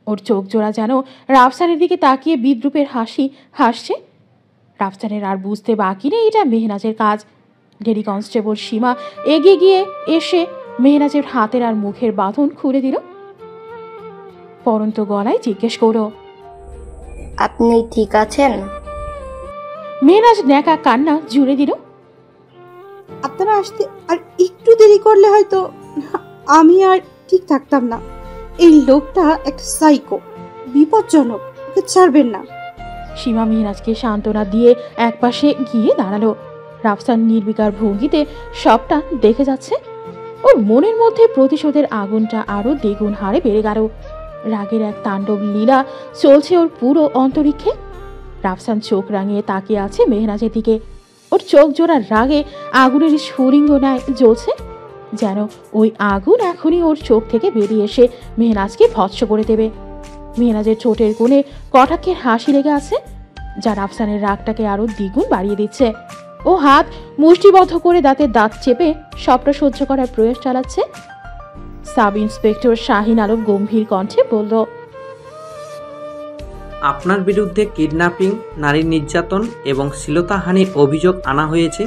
ওর চোখ জোড়া যেন রাফসানের দিকে তাকিয়ে বিদ্রুপের হাসি হাসছে। রাফসানের আর বুঝতে বাকি নেই এটা মেহনাজের কাজ। লেডি কনস্টেবল সীমা এগিয়ে গিয়ে এসে মেহনাজের হাতের আর মুখের বাঁধন খুলে দিল। পরন্ত গলায় জিজ্ঞেস করল, আপনি ঠিক আছেন? মেহনাজ ন্যাকা কান্না জুড়ে দিল। আপনারা আসতে আর একটু দেরি করলে হয়তো আমি আর ঠিক থাকতাম না। এই লোকটা একটা সাইকো, বিপজ্জনক, ওকে ছাড়বেন না। সীমা মেহনাজকে সান্ত্বনা দিয়ে একপাশে গিয়ে দাঁড়ালো। রাফসান নির্বিকার ভঙ্গিতে সবটা দেখে যাচ্ছে। ওর মনের মধ্যে প্রতিশোধের আগুনটা আরো দ্বিগুণ হারে বেড়ে গেল। রাগের এক তাণ্ডব লীলা চলছে ওর পুরো অন্তরিক্ষে। রাফসান চোখ রাঙিয়ে তাকিয়ে আছে মেহনাজের দিকে। ওর চোখ জোড়ার রাগে আগুনের স্ফুলিঙ্গ ন্যায় জ্বলছে, যেন ওই আগুন এখনই ওর চোখ থেকে বেরিয়ে এসে মেহনাজকে ভৎস করে দেবে। মেহনাজের ঠোঁটের কোণে কটাক্ষের হাসি লেগে আছে, যা রাফসানের রাগটাকে আরো দ্বিগুণ বাড়িয়ে দিচ্ছে। ও হাত মুষ্টিবদ্ধ করে দাঁতের দাঁত চেপে সবটা সহ্য করার প্রয়াস চালাচ্ছে। সাব ইন্সপেক্টর শাহিন আলম গম্ভীর কণ্ঠে বলল, আপনার বিরুদ্ধে কিডন্যাপিং, নারী নির্যাতন এবং শ্লীলতাহানির অভিযোগ আনা হয়েছে।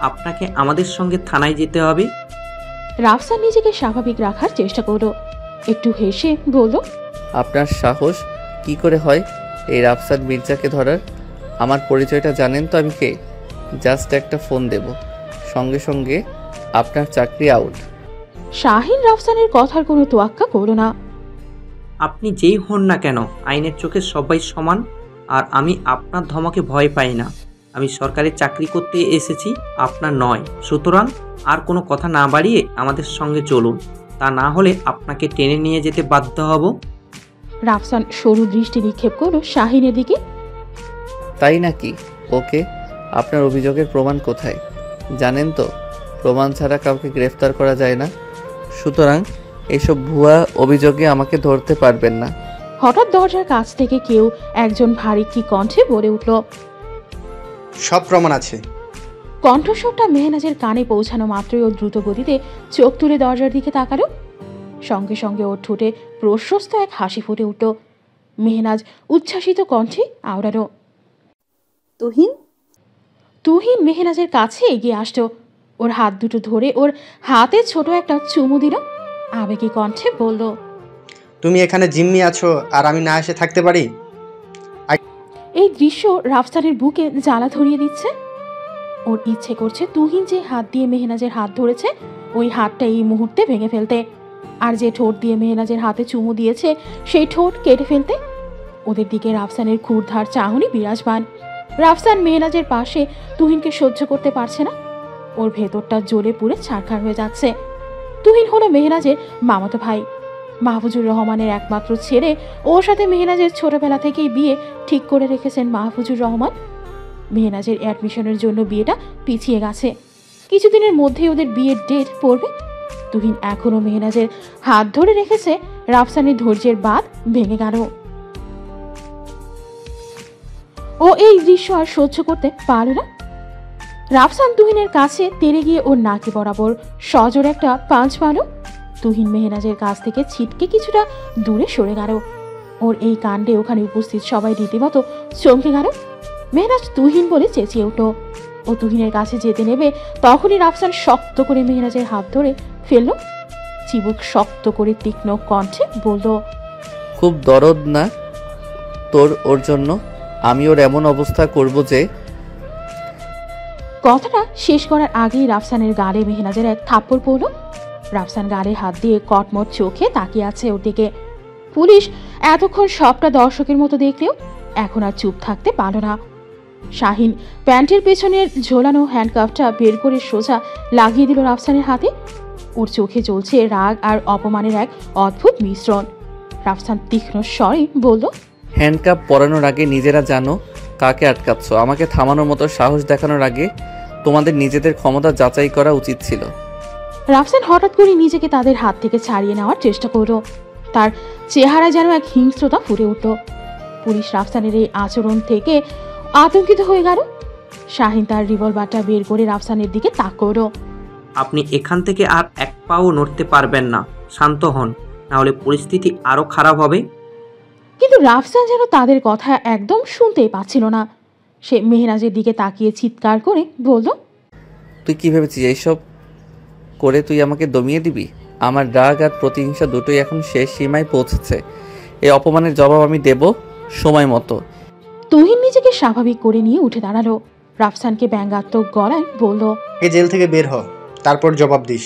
আপনাকে আমাদের সঙ্গে থানায় যেতে হবে। রাফসান নিজেকে স্বাভাবিক রাখার চেষ্টা করলো। একটু হেসে বলল, আপনার সাহস কি করে হয় এই রাফসান মির্জাকে ধরার? আমার পরিচয়টা জানেন তো আমি কে? জাস্ট একটা ফোন দেব, সঙ্গে সঙ্গে আপনার চাকরি আউট। শাহিন রাফসানের কথার কোনো তোয়াক্কা করল না। আপনি যেই হন না কেন, আইনের চোখে সবাই সমান। আর আমি আপনার ধমকে ভয় পাই না। আমি সরকারি চাকরি করতে এসেছি, আপনার নয়। সুতরাং আর কোনো কথা না বাড়িয়ে আমাদের সঙ্গে চলুন, তা না হলে আপনাকে টেনে নিয়ে যেতে বাধ্য হব। রাফসান সরু দৃষ্টি নিক্ষেপ করলো শাহিনের দিকে। তাই নাকি? ওকে, আপনার অভিযোগের প্রমাণ কোথায়? জানেন তো প্রমাণ ছাড়া কাউকে গ্রেফতার করা যায় না। সুতরাং এইসব ভুয়া অভিযোগে আমাকে ধরতে পারবেন না। হঠাৎ দরজার কাছ থেকে কেউ একজন ভারী কি কণ্ঠে বলে উঠল। সব প্রমাণ আছে। কণ্ঠস্বরটা মেহনাজের কানে পৌঁছানো মাত্রই ও দ্রুত গতিতে চোখ তুলে দরজার দিকে তাকালো। সঙ্গে সঙ্গে ওর ঠোঁটে প্রশস্ত এক হাসি ফুটে উঠল। মেহনাজ উচ্ছ্বাসিত কণ্ঠে আওড়ালো, তুহিন। তুহিন মেহনাজের কাছে এগিয়ে আসতো। ওর হাত দুটো ধরে ওর হাতে ছোট একটা চুমু দিল। আবেগী কণ্ঠে বলল, তুমি এখানে জিম্মি আছো আর আমি না এসে থাকতে পারি? এই দৃশ্য রাফসানের বুকে জ্বালা ধরিয়ে দিচ্ছে। ওর ইচ্ছে করছে তুহিন যে হাত দিয়ে মেহনাজের হাত ধরেছে ওই হাতটা এই মুহূর্তে ভেঙে ফেলতে, আর যে ঠোঁট দিয়ে মেহনাজের হাতে চুমু দিয়েছে সেই ঠোঁট কেটে ফেলতে। ওদের দিকে রাফসানের ক্ষুরধার চাহনি বিরাজমান। রাফসান মেহনাজের পাশে তুহিনকে সহ্য করতে পারছে না। ওর ভেতরটা জ্বলে পুড়ে ছারখার হয়ে যাচ্ছে। তুহিন হলো মেহনাজের মামাতো ভাই, মাহফুজুর রহমানের একমাত্র ছেলে। ওর সাথে মেহনাজের ছোটবেলা থেকেই বিয়ে ঠিক করে রেখেছেন মাহফুজুর রহমান। মেহনাজের অ্যাডমিশনের জন্য বিয়েটা পিছিয়ে গেছে। কিছুদিনের মধ্যেই ওদের বিয়ের ডেট পড়বে। তুহিন এখনো মেহনাজের হাত ধরে রেখেছে। রাফসানের ধৈর্যের বাঁধ ভেঙে গেল। ও এই দৃশ্য আর সহ্য করতে পারল না। রাফসান তুহিনের কাছে তেড়ে গিয়ে ওর নাকে বরাবর সজোর একটা পাঁচ মারল। তুহিন মেহনাজের কাছ থেকে ছিটকে কিছুটা দূরে সরে গেল। ওর এই কাণ্ডে ওখানে উপস্থিত সবাই রীতিমতো চমকে গেল। মেহনাজ তুহিন বলে চেঁচিয়ে উঠল। ও তুহিনের কাছে যেতে নেবে তখনই রাফসান শক্ত করে মেহনাজের হাত ধরে ফেলল। চিবুক শক্ত করে তীক্ষ্ণ কণ্ঠে বলল, খুব দরদ না তোর ওর জন্য? আমি ওর এমন অবস্থা করব যে। কথাটা শেষ করার আগেই রাফসানের গালে মেহনাজের এক থাপ্পড় পড়ল। রাফসান গালে হাত দিয়ে কটমট চোখে তাকিয়ে আছে ওর দিকে। পুলিশ এতক্ষণ সবটা দর্শকের মতো দেখলেও এখন আর চুপ থাকতে পারল না। শাহিন প্যান্টের পেছনের ঝোলানো হ্যান্ডকাফটা বের করে সোজা লাগিয়ে দিল রাফসানের হাতে। ওর চোখে জ্বলছে রাগ আর অপমানের এক অদ্ভুত মিশ্রণ। রাফসান তীক্ষ্ণ স্বরে বলল, হ্যান্ডকাপ পরানোর আগে নিজেরা জানো কাকে আটকাচ্ছ। আমাকে থামানোর মতো সাহস দেখানোর আগে তোমাদের নিজেদের ক্ষমতা যাচাই করা উচিত ছিল। রাফসান হঠাৎ করে নিজেকে তাদের হাত থেকে ছাড়িয়ে নেওয়ার চেষ্টা করল। তার চেহারায় যেন এক হিংস্রতা ফুটে উঠল। পুলিশ রাফসানের এই আচরণ থেকে আতঙ্কিত হয়ে গেল। শাহিন তার রিভলভারটা বের করে রাফসানের দিকে তাক করল। আপনি এখান থেকে আর এক পাও নড়তে পারবেন না। শান্ত হন, নাহলে পরিস্থিতি আরও খারাপ হবে। কিন্তু রাফসান যেন তাদের কথা একদম শুনতেই পাচ্ছিল না। সে মেহনাজের দিকে তাকিয়ে চিৎকার করে বলল, তুই কি ভেবেছিস এইসব করে তুই আমাকে দমিয়ে দিবি? আমার রাগ আর প্রতিহিংসা দুটোই এখন শেষ সীমায় পৌঁছেছে। এই অপমানের জবাব আমি দেব সময় মতো। তুহিন নিজেকে স্বাভাবিক করে নিয়ে উঠে দাঁড়ালো। রাফসানকে ব্যঙ্গাত্মক গলায় বলল, জেল থেকে বের হ, তারপর জবাব দিস।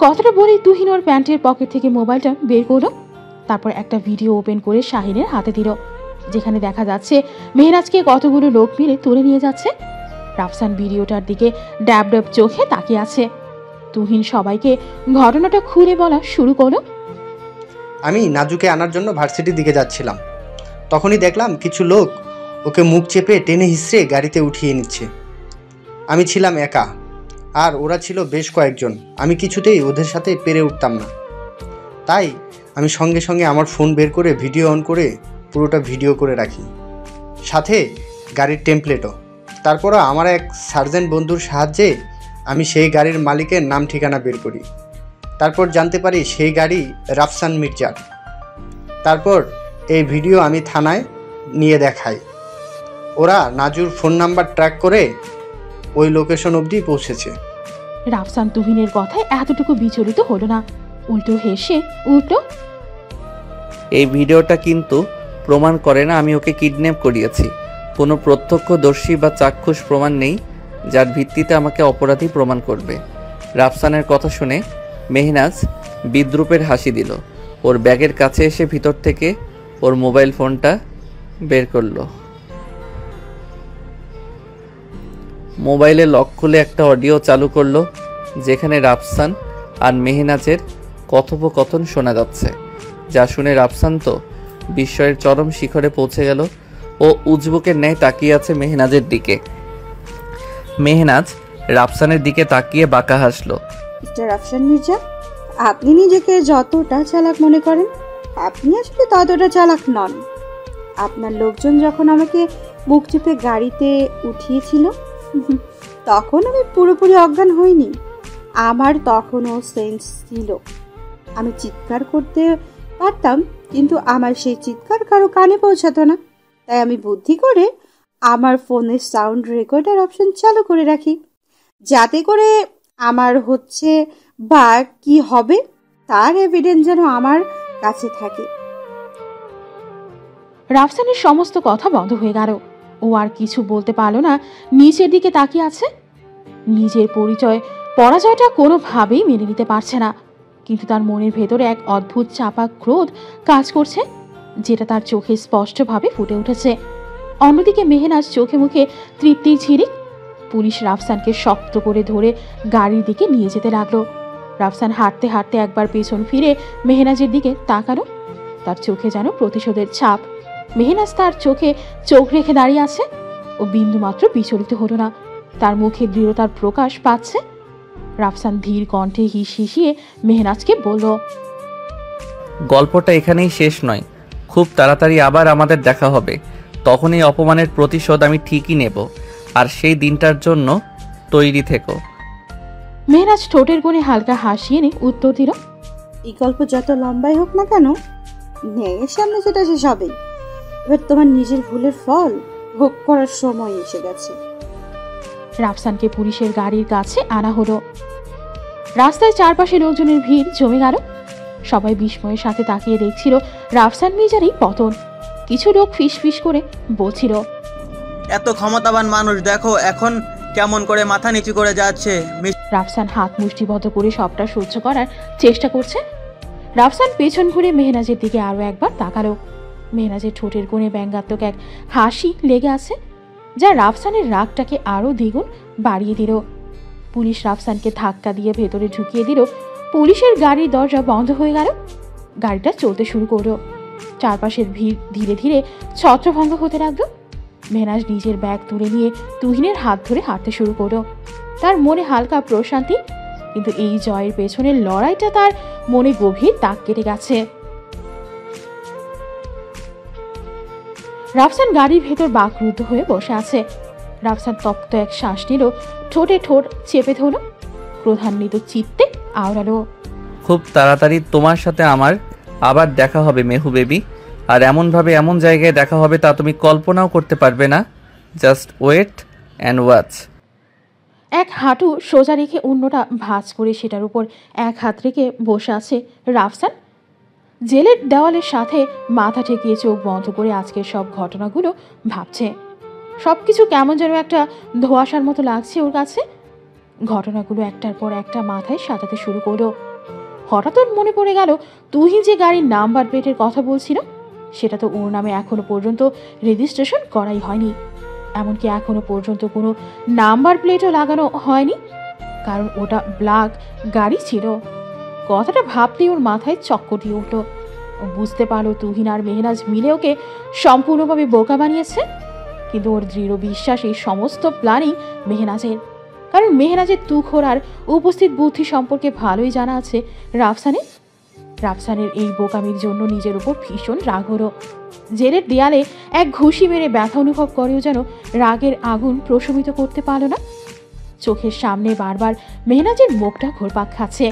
কথাটা বলে তুহিন ওর প্যান্টের পকেট থেকে মোবাইলটা বের করলো। তারপর একটা ভিডিও ওপেন করে শাহিনের হাতে দিল, যেখানে দেখা যাচ্ছে মেহরাজকে কতগুলো লোক মিলে তুলে নিয়ে যাচ্ছে। রাফসান ভিডিওটার দিকে ড্যাব ড্যাব চোখে তাকিয়ে আছে। তুহিন সবাইকে ঘটনাটা খুলে বলা শুরু করলো। আমি নাজুকে আনার জন্য ভার্সিটির দিকে যাচ্ছিলাম, তখনই দেখলাম কিছু লোক ওকে মুখ চেপে টেনে হিসড়ে গাড়িতে উঠিয়ে নিচ্ছে। আমি ছিলাম একা, আর ওরা ছিল বেশ কয়েকজন। আমি কিছুতেই ওদের সাথে পেরে উঠতাম না, তাই আমি সঙ্গে সঙ্গে আমার ফোন বের করে ভিডিও অন করে পুরোটা ভিডিও করে রাখি, সাথে গাড়ির টেমপ্লেটও। তারপর আমার এক সার্জেন্ট বন্ধুর সাহায্যে আমি সেই গাড়ির মালিকের নাম ঠিকানা বের করি। তারপর জানতে পারি সেই গাড়ি রাফসান মির্জার। তারপর এই ভিডিও আমি থানায় নিয়ে দেখাই। ওরা নাজুর ফোন নাম্বার ট্র্যাক করে ওই লোকেশন অবধি পৌঁছেছে। রাফসান তুহিনের কথায় এতটুকু বিচলিত হলো না, উল্টো হেসে উঠল, এই ভিডিওটা কিন্তু প্রমাণ করে না আমি ওকে কিডন্যাপ করিয়েছি। কোনো প্রত্যক্ষদর্শী বা চাক্ষুষ প্রমাণ নেই যার ভিত্তিতে আমাকে অপরাধী প্রমাণ করবে। রাফসানের কথা শুনে মেহনাজ বিদ্রূপের হাসি দিল। ওর ব্যাগের কাছে এসে ভিতর থেকে ওর মোবাইল ফোনটা বের করলো। মোবাইলে লক খুলে একটা অডিও চালু করলো, যেখানে রাফসান আর মেহনাজের কথোপকথন শোনা যাচ্ছে। যা শুনে রাফসান তো বিস্ময়ের চরম শিখরে পৌঁছে গেল। ও উজবুকের ন্যায় তাকিয়ে আছে মেহনাজের দিকে। মেহনাজ রাফসানের দিকে তাকিয়ে বাঁকা হাসলো। মিস্টার রাফসান মির্জা, আপনি নিজেকে যতটা চালাক মনে করেন, আপনি আসলে ততটা চালাক নন। আপনার লোকজন যখন আমাকে বুক চেপে গাড়িতে উঠিয়েছিল, তখন আমি পুরোপুরি অজ্ঞান হইনি। আমার তখনও সেন্স ছিল। আমি চিৎকার করতে পারতাম, কিন্তু আমার সেই চিৎকার কারো কানে পৌঁছাতো না। তাই আমি বুদ্ধি করে আমার ফোনের সাউন্ড রেকর্ডার অপশন চালু করে রাখি, যাতে করে আমার হচ্ছে বা কি হবে তার এভিডেন্স যেন আমার কাছে থাকে। রাফসানের সমস্ত কথা বন্ধ হয়ে গেল। ও আর কিছু বলতে পারলো না, নিচের দিকে তাকিয়ে আছে। নিজের পরাজয়টা কোনোভাবেই মেনে নিতে পারছে না, কিন্তু তার মনের ভেতরে এক অদ্ভুত চাপা ক্রোধ কাজ করছে, যেটা তার চোখে স্পষ্টভাবে ফুটে উঠেছে। অন্যদিকে মেহনাজ চোখে মুখে তৃপ্তির ঝিরিক। পুলিশ রাফসানকে শক্ত করে ধরে গাড়ির দিকে নিয়ে যেতে লাগলো। রাফসান হাঁটতে হাঁটতে একবার পেছন ফিরে মেহনাজের দিকে তাকালো। তার চোখে যেন প্রতিশোধের ছাপ। মেহনাজ তার চোখে চোখ রেখে দাঁড়িয়ে আছে। ও বিন্দুমাত্র বিচলিত হলো না, তার মুখে দৃঢ়তার প্রকাশ পাচ্ছে। রাফসান ধীর কণ্ঠে হিসিয়ে মেহনাজকে বলল, গল্পটা এখানেই শেষ নয়, খুব তাড়াতাড়ি আবার আমাদের দেখা হবে। তখন এই অপমানের প্রতিশোধ আমি ঠিকই নেব, আর সেই দিনটার জন্য তৈরি থেকো। মেহনাজ ঠোঁটের কোণে হালকা হাসি এনে উত্তর দিল, এই গল্প যত লম্বাই হোক না কেন, ন্যায়ের সামনে সেটা শেষ হবেই। এবার তোমার নিজের ভুলের ফল ভোগ করার সময় এসে গেছে। রাফসানকে পুলিশের গাড়ির কাছে আনা হলো। রাস্তায় চারপাশে লোকজনের ভিড় জমে গেল। সবাই বিস্ময়ের সাথে তাকিয়ে দেখছিল রাফসান মির্জার এই পতন। কিছু লোক ফিসফিস করে বলছিল, এত ক্ষমতাবান মানুষ দেখো এখন কেমন করে মাথা নিচু করে যাচ্ছে। রাফসান হাত মুষ্টিবদ্ধ করে সবটা সহ্য করার চেষ্টা করছে। রাফসান পেছন ঘুরে মেহনাজের দিকে আরো একবার তাকালো। মেহনাজের ঠোঁটের কোণে ব্যঙ্গাত্মক এক হাসি লেগে আছে, যা রাফসানের রাগটাকে আরো দ্বিগুণ বাড়িয়ে দিল। পুলিশ রাফসানকে ধাক্কা দিয়ে ভেতরে ঢুকিয়ে দিল। পুলিশের গাড়ির দরজা বন্ধ হয়ে গেল। গাড়িটা চলতে শুরু করলো। চারপাশের ভিড় ধীরে ধীরে ছত্রভঙ্গ হতে লাগলো। মেহনাজ নিজের ব্যাগ তুলে নিয়ে তুহিনের হাত ধরে হাঁটতে শুরু করলো। তার মনে হালকা প্রশান্তি, কিন্তু এই জয়ের পেছনের লড়াইটা তার মনে গভীর দাগ কেটে গেছে। রাফসান গাড়ির ভেতর বাকরুদ্ধ হয়ে বসে আছে। রাফসান তপ্ত এক শ্বাস নিল, ঠোঁটে ঠোঁট চেপে ধরল, ক্রোধান্বিত চিত্তে আওড়ালো, খুব তাড়াতাড়ি তোমার সাথে আমার আবার দেখা হবে মেহু বেবি, আর এমনভাবে এমন জায়গায় দেখা হবে তা তুমি কল্পনাও করতে পারবে না। Just wait and watch. এক হাঁটু সোজা রেখে অন্যটা ভাঁজ করে সেটার উপর এক হাত রেখে বসে আছে রাফসান। জেলের দেওয়ালের সাথে মাথা ঠেকিয়ে চোখ বন্ধ করে আজকের সব ঘটনাগুলো ভাবছে। সবকিছু কেমন যেন একটা ধোঁয়াশার মতো লাগছে ওর কাছে। ঘটনাগুলো একটার পর একটা মাথায় সাজাতে শুরু করলো। হঠাৎ ওর মনে পড়ে গেল, তুহিন যে গাড়ির নাম্বার প্লেটের কথা বলছিল, সেটা তো ওর নামে এখনো পর্যন্ত রেজিস্ট্রেশন করাই হয়নি। এমনকি এখনো পর্যন্ত কোনো নাম্বার প্লেটও লাগানো হয়নি, কারণ ওটা ব্ল্যাক গাড়ি ছিল। কথাটা ভাবতেই ওর মাথায় চক্কর দিয়ে উঠল। ও বুঝতে পারলো তুহিন আর মেহনাজ মিলে ওকে সম্পূর্ণভাবে বোকা বানিয়েছে। কিন্তু ওর দৃঢ় বিশ্বাস এই সমস্ত প্ল্যানিং মেহনাজের, কারণ মেহনাজের তুখোর আর উপস্থিত বুদ্ধি সম্পর্কে ভালোই জানা আছে রাফসানের এই বোকামির জন্য নিজের উপর ভীষণ রাগ হলো। জেলের দেয়ালে এক ঘুষি মেরে ব্যথা অনুভব করেও যেন রাগের আগুন প্রশমিত করতে পারল না। চোখের সামনে বারবার মেহনাজের মুখটা ঘুরপাক খাচ্ছে।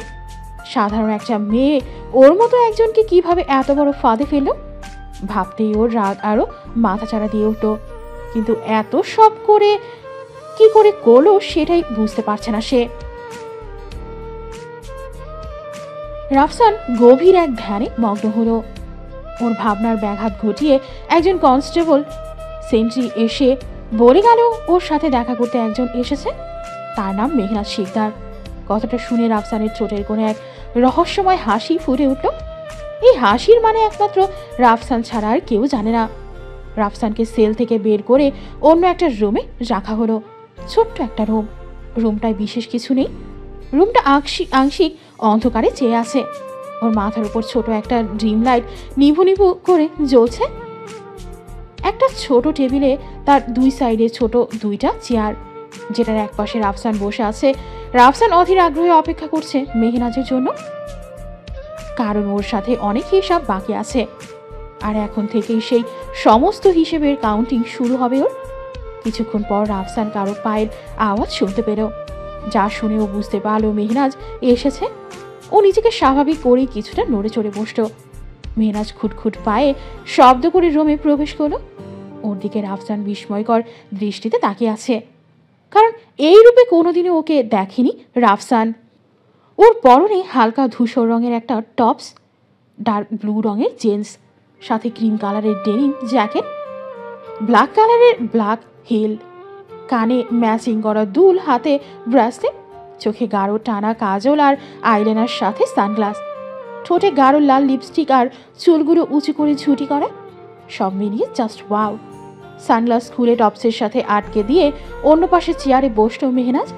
সাধারণ একটা মেয়ে ওর মতো একজনকে কিভাবে এত বড় ফাঁদে ফেলল, ভাবতেই ওর রাগ আরো মাথাচাড়া দিয়ে উঠল। কিন্তু এত সব করে কি করে করলো সেটাই বুঝতে পারছে না সে। রাফসান গভীর এক ধ্যানে মগ্ন হলো। ওর ভাবনার ব্যাঘাত ঘটিয়ে একজন কনস্টেবল সেন্ট্রি এসে বলে গেল ওর সাথে দেখা করতে একজন এসেছে, তার নাম মেহনাজ শিকদার। কথাটা শুনে রাফসানের ঠোঁটের কোণে এক রহস্যময় হাসি ফুটে উঠল। এই হাসির মানে একমাত্র রাফসান ছাড়া আর কেউ জানে না। রাফসানকে সেল থেকে বের করে অন্য একটা রুমে রাখা হলো। ছোট্ট একটা রুমটায় বিশেষ কিছু নেই। রুমটা আংশিক অন্ধকারে চেয়ে আছে। ওর মাথার উপর ছোট একটা ড্রিম লাইট নিভু নিভু করে জ্বলছে। একটা ছোট টেবিলে তার দুই সাইডে ছোট দুইটা চেয়ার, যেটার একপাশে রাফসান বসে আছে। রাফসান অধীর আগ্রহে অপেক্ষা করছে মেহনাজের জন্য, কারণ ওর সাথে অনেক হিসাব বাকি আছে। আর এখন থেকেই সেই সমস্ত হিসেবের কাউন্টিং শুরু হবে ওর। কিছুক্ষণ পর রাফসান কারো পায়ের আওয়াজ শুনতে পেল, যা শুনে ও বুঝতে পারলো মেহনাজ এসেছে। ও নিজেকে স্বাভাবিক করেই কিছুটা নড়ে চড়ে বসল। মেহনাজ খুটখুট পায়ে শব্দ করে রুমে প্রবেশ করলো। ওর দিকে রাফসান বিস্ময়কর দৃষ্টিতে তাকিয়ে আছে, কারণ এই রূপে কোনোদিনও ওকে দেখেনি রাফসান। ওর পরনে হালকা ধূসর রঙের একটা টপস, ডার্ক ব্লু রঙের জিন্স, সাথে ক্রিম কালারের ডেনিম জ্যাকেট, ব্ল্যাক কালারের ব্ল্যাক হিল, কানে ম্যাচিং করা দুল, হাতে ব্রেসলেট, চোখে গাঢ় টানা কাজল আর আইলাইনার সাথে সানগ্লাস, ঠোঁটে গাঢ় লাল লিপস্টিক আর চুলগুলো উঁচু করে ঝুটি করা। সব মিলিয়ে জাস্ট ওয়াও। সানগ্লাস খুলে টপসের সাথে আটকে দিয়ে অন্য পাশে চেয়ারে বসল মেহনাজ।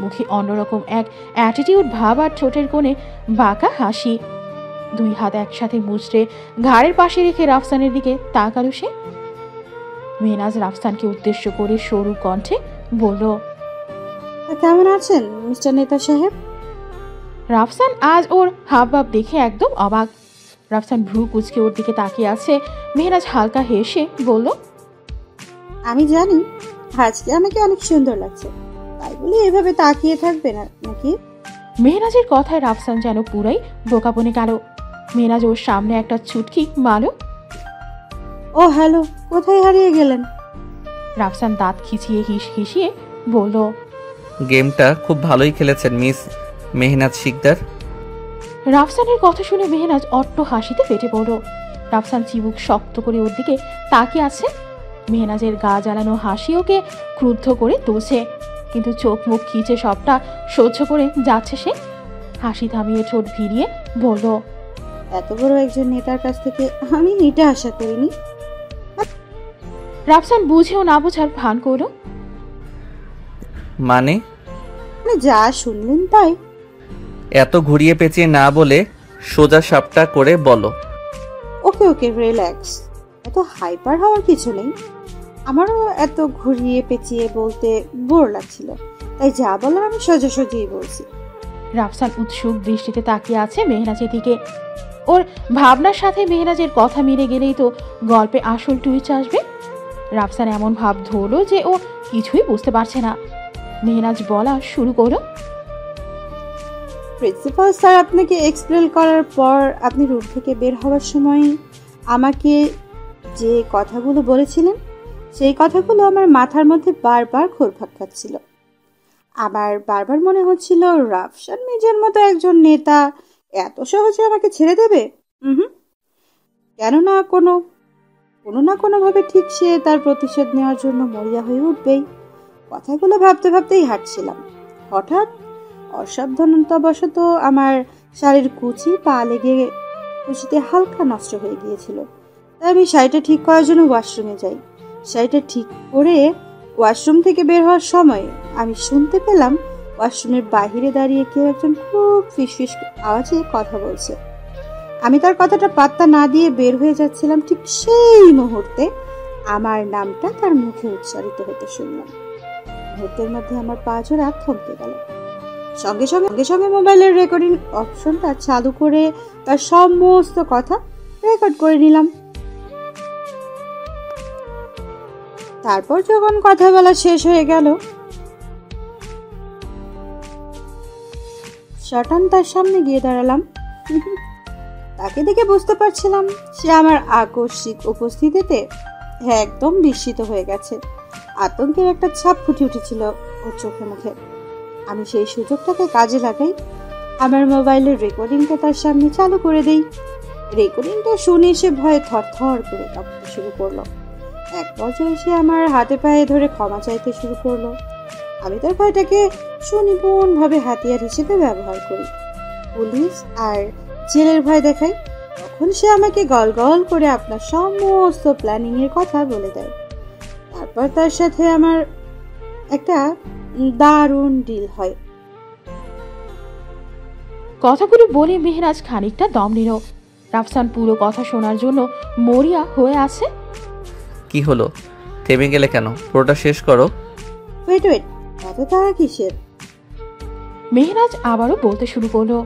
মুখে অন্যরকম এক অ্যাটিটিউড ভাব আর ঠোঁটের কোণে বাঁকা হাসি। দুই হাত একসাথে মুচড়ে ঘাড়ের পাশে রেখে রাফসানের দিকে তাকালো সে। মেহনাজ রাফসানকে উদ্দেশ্য করে সরু কণ্ঠে বলল, কেমন আছেন মিস্টার নেতা সাহেব? রাফসান আজ ওর হাবভাব দেখে একদম অবাক। রাফসান ভ্রু কুচকে ওর দিকে তাকিয়ে আছে। মেহনাজ হালকা হেসে বলল, আমি জানি আজকে আমাকে অনেক সুন্দর লাগছে, তাই বলে এভাবে তাকিয়ে থাকবে না নাকি? মেহনাজের কথায় রাফসান যেন পুরাই বোকা বনে গেল। মেহনাজ ওর সামনে একটা চুটকি মারল। ও হ্যালো, কোথায় হারিয়ে গেলেন? রাফসান দাঁত খিচিয়ে হিসিয়ে বলল, গেমটা খুব ভালোই খেলেছেন মিস মেহনাজ শিকদার। রাফসানের কথা শুনে মেহনাজ অট্ট হাসিতে ফেটে পড়ল। রাফসান চিবুক শক্ত করে ওর দিকে তাকিয়ে আছে। মেহনাজের গা জ্বালানো হাসি ওকে ক্রুদ্ধ করে তুলছে, কিন্তু চোখ মুখ খিচে সবটা সহ্য করে যাচ্ছে সে। হাসি থামিয়ে ঠোঁট ভিড়িয়ে বলল, এত বড় একজন নেতার কাছ থেকে আমি এটা আশা করিনি। রাফসান বুঝেও না বোঝার ভান করল। মানে যা শুনলেন তাই। এত ঘুরিয়ে পেঁচিয়ে না বলে সোজা সাপটা করে বলো। ওকে ওকে রিল্যাক্স, এত হাইপার হওয়ার কিছু নেই। আমারও এত ঘুরিয়ে পেঁচিয়ে বলতে বোর লাগছিল, তাই যা বলার আমি সোজাসুজিই বলছি। রাফসান উৎসুক দৃষ্টিতে তাকিয়ে আছে মেহনাজের দিকে। ওর ভাবনার সাথে মেহনাজের কথা মিলে গেলেই তো গল্পে আসল টুইস্ট আসবে। রাফসান এমন ভাব ধরলো যে ও কিছুই বুঝতে পারছে না। মেহনাজ বলা শুরু করলো, প্রিন্সিপাল স্যার আপনাকে এক্সপ্লেন করার পর আপনি রুম থেকে বের হওয়ার সময় আমাকে যে কথাগুলো বলেছিলেন, সেই কথাগুলো আমার মাথার মধ্যে বারবার ঘুরপাক খাচ্ছিল। আমার বারবার মনে হচ্ছিল রাফসান মির্জার মতো একজন নেতা এত সহজে আমাকে ছেড়ে দেবে। কেননা কোনো না কোনোভাবে ঠিক সে তার প্রতিশোধ নেওয়ার জন্য মরিয়া হয়ে উঠবেই। কথাগুলো ভাবতে ভাবতেই হাঁটছিলাম। হঠাৎ অসাবধানতাবশত আমার শাড়ির কুচি পা লেগে কুচিতে হালকা নষ্ট হয়ে গিয়েছিল। তাই আমি শাড়িটা ঠিক করার জন্য ওয়াশরুমে যাই। শাড়িটা ঠিক করে ওয়াশরুম থেকে বের হওয়ার সময় আমি শুনতে পেলাম ওয়াশরুমের বাহিরে দাঁড়িয়ে কেউ একজন খুব ফিসফিস আওয়াজে কথা বলছে। আমি তার কথাটা পাত্তা না দিয়ে বের হয়ে যাচ্ছিলাম, ঠিক সেই মুহূর্তে আমার নামটা তার মুখে উচ্চারিত হতে শুনলাম। মুহূর্তের মধ্যে আমার পা জোড়া থমকে গেল। সঙ্গে সঙ্গে মোবাইলের রেকর্ডিং অপশনটা চালু করে তার সমস্ত কথা রেকর্ড করে নিলাম। তারপর যখন কথা বলা শেষ হয়ে গেল, শটান তার সামনে গিয়ে দাঁড়ালাম। তাকে দেখে বুঝতে পারছিলাম সে আমার আকস্মিক উপস্থিতিতে একদম বিস্মিত হয়ে গেছে। আতঙ্কের একটা ছাপ ফুটে উঠেছিল ওর চোখে মুখে। আমি সেই সুযোগটাকে কাজে লাগাই, আমার মোবাইলের রেকর্ডিংটা তার সামনে চালু করে দেই। রেকর্ডিংটা শুনে সে ভয়ে থরথর করে কাঁপতে শুরু করলো। এক পর্যায়ে সে আমার হাতে পায়ে ধরে ক্ষমা চাইতে শুরু করলো। আমি তার ভয়টাকে সুনিপুণভাবে হাতিয়ার হিসেবে ব্যবহার করি, পুলিশ আর জেলের ভয় দেখাই। তখন সে আমাকে গল গল করে আপনার সমস্ত প্ল্যানিং এর কথা বলে দেয়। তারপর তার সাথে আমার একটা দারুণ ডিল হয়। কথাগুলো বলে মেহরাজ খানিকটা দম নিল। রাফসান পুরো কথা শোনার জন্য মরিয়া হয়ে আছে। কি হলো, থেমে গেলে কেন? পুরোটা শেষ করো। ওয়েট, এত তারা কিসের? মেহরাজ আবারও বলতে শুরু করলো।